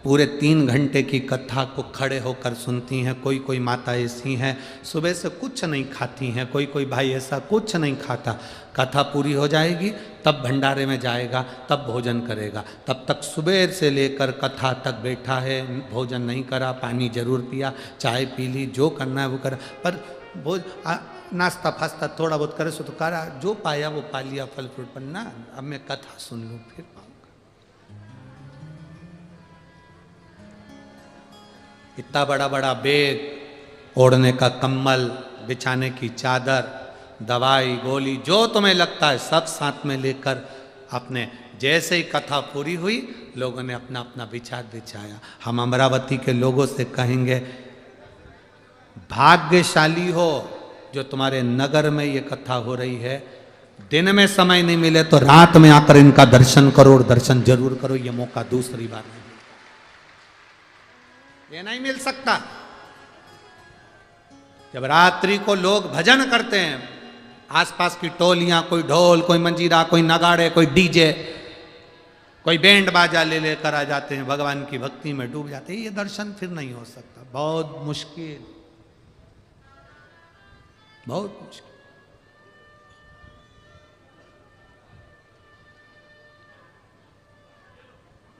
पूरे 3 घंटे की कथा को खड़े होकर सुनती हैं। कोई माता ऐसी हैं सुबह से कुछ नहीं खाती हैं। कोई भाई ऐसा कुछ नहीं खाता। कथा पूरी हो जाएगी तब भंडारे में जाएगा, तब भोजन करेगा। तब तक सुबह से लेकर कथा तक बैठा है, भोजन नहीं करा, पानी जरूर पिया, चाय पी ली, जो करना है वो करा, पर नाश्ता फास्ता थोड़ा बहुत करे सो तो करा, जो पाया वो पा लिया, फल फ्रूट। पर ना, अब मैं कथा सुन लूँ फिर पाऊंगा। इतना बड़ा बड़ा बैग, ओढ़ने का कंबल, बिछाने की चादर, दवाई गोली, जो तुम्हें लगता है सब साथ में लेकर अपने, जैसे ही कथा पूरी हुई लोगों ने अपना अपना विचार बिछाया। हम अमरावती के लोगों से कहेंगे, भाग्यशाली हो जो तुम्हारे नगर में ये कथा हो रही है। दिन में समय नहीं मिले तो रात में आकर इनका दर्शन करो, और दर्शन जरूर करो। ये मौका दूसरी बार नहीं, ये नहीं मिल सकता। जब रात्रि को लोग भजन करते हैं, आसपास की टोलियां, कोई ढोल, कोई मंजीरा, कोई नगाड़े, कोई डीजे, कोई बैंड बाजा ले लेकर आ जाते हैं, भगवान की भक्ति में डूब जाते हैं, ये दर्शन फिर नहीं हो सकता। बहुत मुश्किल, बहुत मुश्किल।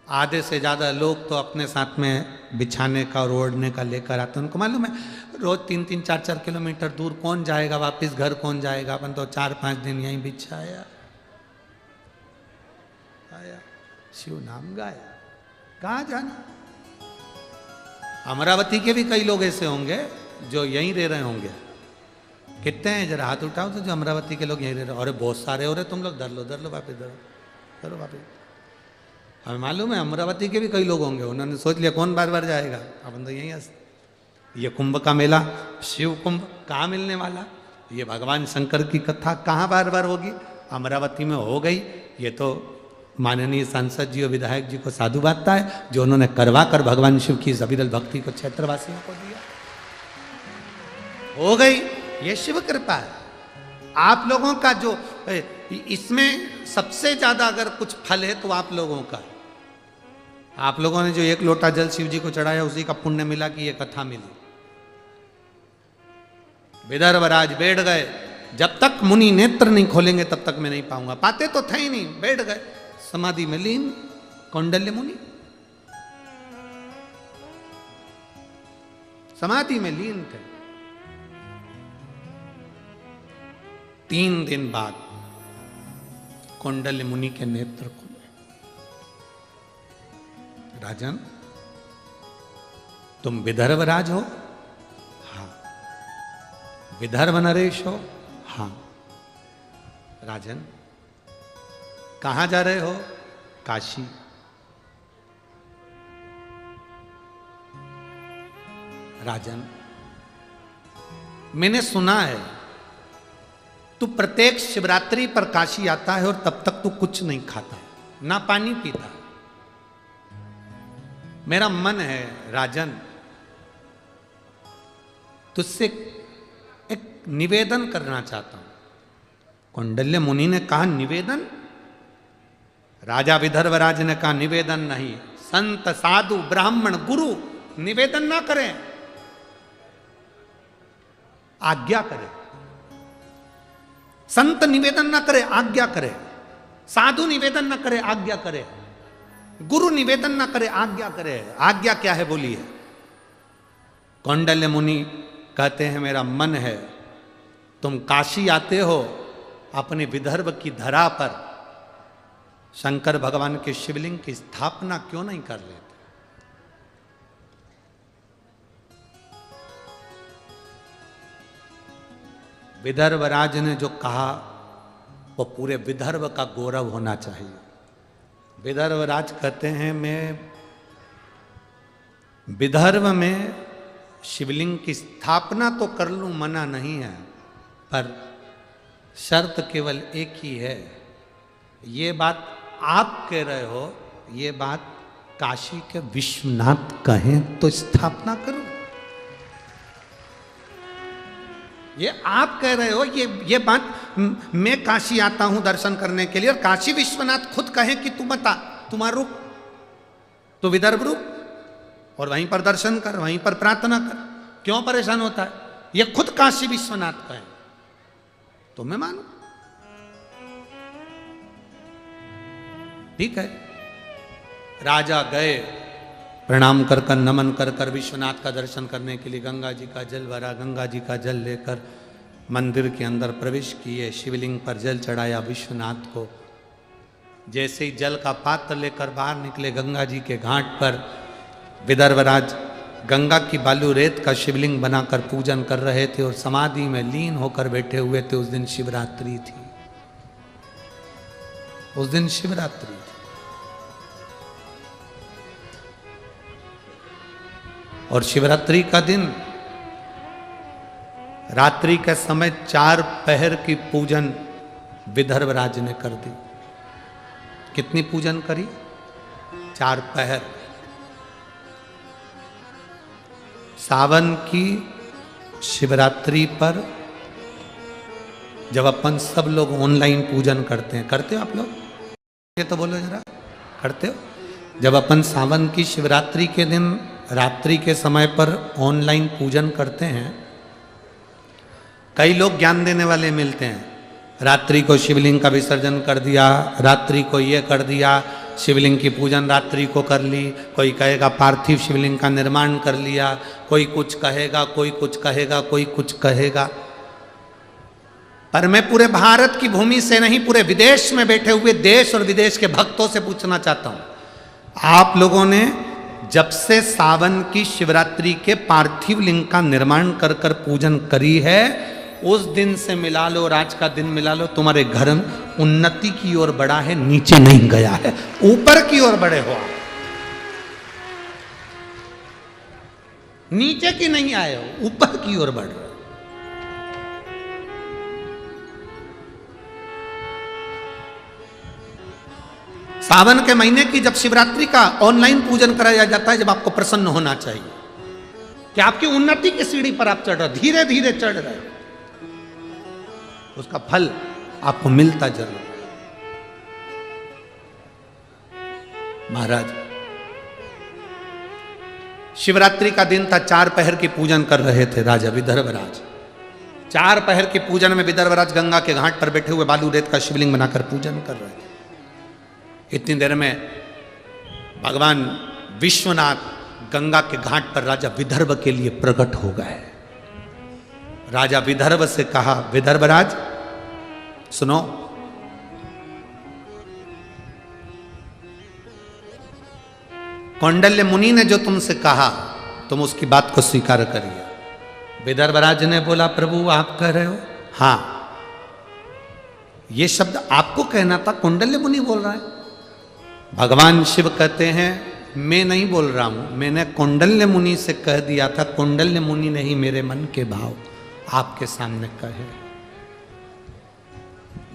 आधे से ज़्यादा लोग तो अपने साथ में बिछाने का और ओढ़ने का लेकर आते हैं। उनको मालूम है रोज 3-3, 4-4 किलोमीटर दूर कौन जाएगा, वापस घर कौन जाएगा। अपन तो 4-5 दिन यहीं बिछाया, आया, शिव नाम गाया, कहाँ जाना। अमरावती के भी कई लोग ऐसे होंगे जो यहीं रह रहे होंगे। कितने हैं, जरा हाथ उठाओ तो जो अमरावती के लोग यहीं रह रहे। अरे बहुत सारे हो रहे, तुम लोग धर लो वापस, धरो वापस। हमें मालूम है अमरावती के भी कई लोग होंगे, उन्होंने सोच लिया कौन बार बार जाएगा, अपन तो यहीं हंसते। ये कुंभ का मेला, शिव कुंभ कहाँ मिलने वाला, ये भगवान शंकर की कथा कहाँ बार बार होगी, अमरावती में हो गई। ये तो माननीय सांसद जी और विधायक जी को साधु बातता है जो उन्होंने करवा कर भगवान शिव की अविरल भक्ति को क्षेत्रवासियों को दिया, हो गई। ये शिव कृपा है। आप लोगों का जो इसमें सबसे ज्यादा अगर कुछ फल है तो आप लोगों का। आप लोगों ने जो 1 लोटा जल शिव जी को चढ़ाया उसी का पुण्य मिला कि ये कथा मिली। विदर्भराज बैठ गए, जब तक मुनि नेत्र नहीं खोलेंगे तब तक मैं नहीं पाऊंगा। पाते तो थे ही नहीं, बैठ गए समाधि में लीन। कौंडल्य मुनि समाधि में लीन थे। 3 दिन बाद कौंडल्य मुनि के नेत्र खुले। राजन, तुम विदर्भ राज हो? हाँ। विदर्भ नरेश हो? हाँ। राजन, कहां जा रहे हो? काशी। राजन, मैंने सुना है तू प्रत्येक शिवरात्रि पर काशी आता है और तब तक तू कुछ नहीं खाता, ना पानी पीता। मेरा मन है राजन, तुझसे एक निवेदन करना चाहता हूं। कौंडल्य मुनि ने कहा, निवेदन? राजा विदर्भराज ने कहा, निवेदन नहीं, संत साधु ब्राह्मण गुरु निवेदन ना करें, आज्ञा करें। संत निवेदन ना करे, आज्ञा करे। साधु निवेदन ना करे, आज्ञा करे। गुरु निवेदन ना करे, आज्ञा करे। आज्ञा क्या है बोलिए? कौंडल्य मुनि कहते हैं, मेरा मन है तुम काशी आते हो, अपने विदर्भ की धरा पर शंकर भगवान के शिवलिंग की स्थापना क्यों नहीं कर लेते? विदर्भ राज ने जो कहा वो पूरे विदर्भ का गौरव होना चाहिए। विदर्भ राज कहते हैं, मैं विदर्भ में शिवलिंग की स्थापना तो कर लूं, मना नहीं है, पर शर्त केवल एक ही है। ये बात आप कह रहे हो, ये बात काशी के विश्वनाथ कहें तो स्थापना करो। ये आप कह रहे हो, ये बात मैं काशी आता हूं दर्शन करने के लिए और काशी विश्वनाथ खुद कहे कि तू बता, तुम्हारा रुक, तो विदर्भ रुक और वहीं पर दर्शन कर, वहीं पर प्रार्थना कर, क्यों परेशान होता है? ये खुद काशी विश्वनाथ कहे तो मैं मानू, ठीक है। राजा गए, प्रणाम कर कर नमन कर कर विश्वनाथ का दर्शन करने के लिए गंगा जी का जल भरा, गंगा जी का जल लेकर मंदिर के अंदर प्रवेश किए, शिवलिंग पर जल चढ़ाया विश्वनाथ को। जैसे ही जल का पात्र लेकर बाहर निकले गंगा जी के घाट पर, विदर्भराज गंगा की बालू रेत का शिवलिंग बनाकर पूजन कर रहे थे और समाधि में लीन होकर बैठे हुए थे। उस दिन शिवरात्रि थी, उस दिन शिवरात्रि थी। और शिवरात्रि का दिन रात्रि के समय 4 पहर की पूजन विदर्भराज ने कर दी। कितनी पूजन करी? 4 पहर। सावन की शिवरात्रि पर जब अपन सब लोग ऑनलाइन पूजन करते हैं, करते हो आप लोग? ये तो बोलो जरा, करते हो? जब अपन सावन की शिवरात्रि के दिन रात्रि के समय पर ऑनलाइन पूजन करते हैं, कई लोग ज्ञान देने वाले मिलते हैं। रात्रि को शिवलिंग का विसर्जन कर दिया, रात्रि को ये कर दिया, शिवलिंग की पूजन रात्रि को कर ली। कोई कहेगा पार्थिव शिवलिंग का निर्माण कर लिया, कोई कुछ कहेगा, कोई कुछ कहेगा, कोई कुछ कहेगा। पर मैं पूरे भारत की भूमि से नहीं, पूरे विदेश में बैठे हुए देश और विदेश के भक्तों से पूछना चाहता हूं, आप लोगों ने जब से सावन की शिवरात्रि के पार्थिव लिंग का निर्माण कर कर पूजन करी है, उस दिन से मिला लो और आज का दिन मिला लो, तुम्हारे घर उन्नति की ओर बढ़ा है, नीचे नहीं गया है, ऊपर की ओर बढ़े हो। नीचे की नहीं आए हो, ऊपर की ओर बढ़ रहे हो। सावन के महीने की जब शिवरात्रि का ऑनलाइन पूजन कराया जाता है, जब आपको प्रसन्न होना चाहिए कि आपकी उन्नति की सीढ़ी पर आप चढ़ रहे, धीरे धीरे चढ़ रहे हो, उसका फल आपको मिलता जरूर। महाराज, शिवरात्रि का दिन था, 4 पहर की पूजन कर रहे थे राजा विदर्भराज। 4 पहर के पूजन में विदर्भराज गंगा के घाट पर बैठे हुए बालू रेत का शिवलिंग बनाकर पूजन कर रहे थे। इतनी देर में भगवान विश्वनाथ गंगा के घाट पर राजा विदर्भ के लिए प्रकट हो गए। राजा विदर्भ से कहा, विदर्भराज सुनो, कौंडल्य मुनि ने जो तुमसे कहा, तुम उसकी बात को स्वीकार करिए। विदर्भराज ने बोला, प्रभु आप कह रहे हो? हाँ, ये शब्द आपको कहना था, कौंडल्य मुनि बोल रहा है। भगवान शिव कहते हैं, मैं नहीं बोल रहा हूं, मैंने कौंडल्य मुनि से कह दिया था, कौंडल्य मुनि ने ही मेरे मन के भाव आपके सामने कहे।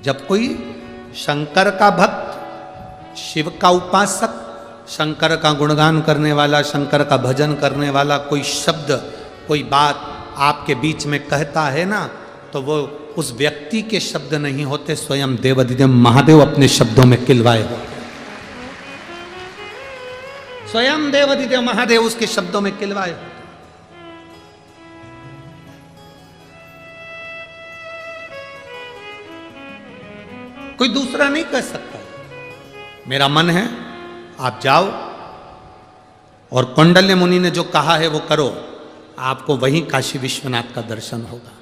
जब कोई शंकर का भक्त, शिव का उपासक, शंकर का गुणगान करने वाला, शंकर का भजन करने वाला कोई शब्द, कोई बात आपके बीच में कहता है ना, तो वो उस व्यक्ति के शब्द नहीं होते, स्वयं देवाधिदेव महादेव अपने शब्दों में किलवाए होते। स्वयं देवाधिदेव महादेव उसके शब्दों में किलवाए होते। कोई दूसरा नहीं कह सकता। मेरा मन है आप जाओ और कौंडल्य मुनि ने जो कहा है वो करो, आपको वहीं काशी विश्वनाथ का दर्शन होगा।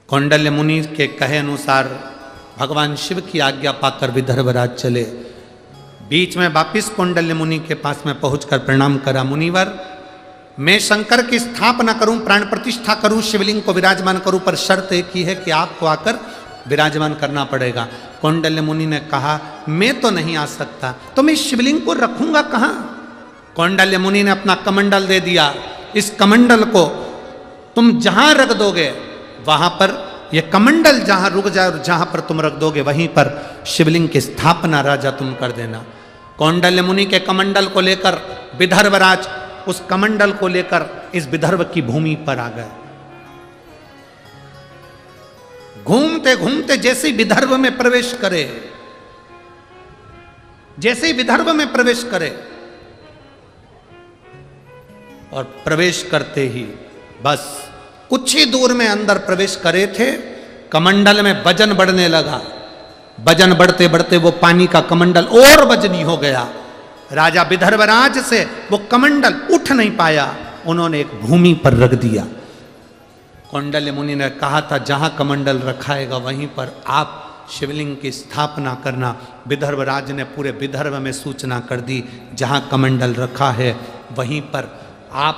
कौंडल्य मुनि के कहे अनुसार भगवान शिव की आज्ञा पाकर विदर्भराज चले। बीच में वापिस कौंडल्य मुनि के पास में पहुंचकर प्रणाम करा, मुनिवर मैं शंकर की स्थापना करूं, प्राण प्रतिष्ठा करूं, शिवलिंग को विराजमान करूं, पर शर्त एक ही है कि आपको आकर विराजमान करना पड़ेगा। कौंडल्य मुनि ने कहा, मैं तो नहीं आ सकता, तो मैं शिवलिंग को रखूंगा कहां? कौंडल्य मुनि ने अपना कमंडल दे दिया, इस कमंडल को तुम जहां रख दोगे वहां पर, यह कमंडल जहां रुक जाए और जहां पर तुम रख दोगे वहीं पर शिवलिंग की स्थापना राजा तुम कर देना। कौंडल्य मुनि के कमंडल को लेकर विदर्भराज उस कमंडल को लेकर इस विदर्भ की भूमि पर आ गए। घूमते घूमते जैसे ही विदर्भ में प्रवेश करे, जैसे ही विदर्भ में प्रवेश करे और प्रवेश करते ही बस कुछ ही दूर में अंदर प्रवेश करे थे, कमंडल में वजन बढ़ने लगा। वजन बढ़ते बढ़ते वो पानी का कमंडल और वजनी हो गया। राजा विदर्भराज से वो कमंडल उठ नहीं पाया, उन्होंने एक भूमि पर रख दिया। कौंडल्य मुनि ने कहा था जहां कमंडल रखाएगा वहीं पर आप शिवलिंग की स्थापना करना। विदर्भराज ने पूरे विदर्भ में सूचना कर दी, जहां कमंडल रखा है वहीं पर आप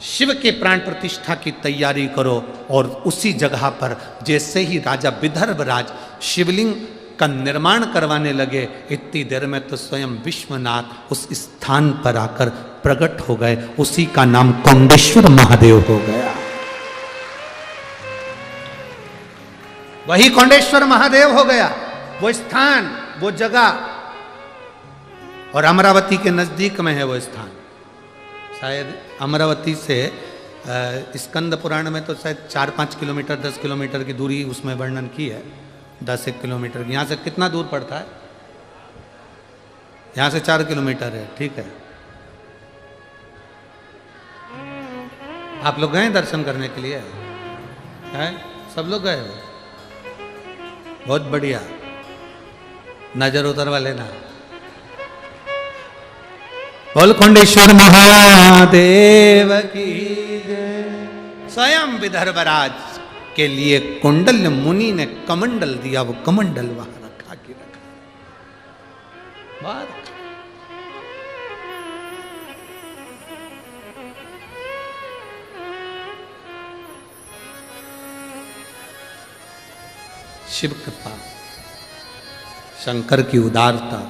शिव के प्राण प्रतिष्ठा की तैयारी करो। और उसी जगह पर जैसे ही राजा विदर्भराज शिवलिंग का निर्माण करवाने लगे, इतनी देर में तो स्वयं विश्वनाथ उस स्थान पर आकर प्रकट हो गए। उसी का नाम कौंडेश्वर महादेव हो गया। वही कौंडेश्वर महादेव हो गया, वो स्थान, वो जगह। और अमरावती के नजदीक में है वो स्थान। शायद अमरावती से स्कंद पुराण में तो शायद 4-5 किलोमीटर 10 किलोमीटर की दूरी उसमें वर्णन की है। 10-1 किलोमीटर यहाँ से कितना दूर पड़ता है? यहाँ से 4 किलोमीटर है, ठीक है। आप लोग गए दर्शन करने के लिए? हैं? सब लोग गए हो? बहुत बढ़िया, नजर उतरवा लेना। बोल खंडेश्वर महादेव की जय। स्वयं विदर्भराज के लिए कौंडल्य मुनि ने कमंडल दिया, वो कमंडल वहां रखा के रखा बात। शिव कृपा, शंकर की उदारता,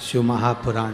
शिव महापुराण।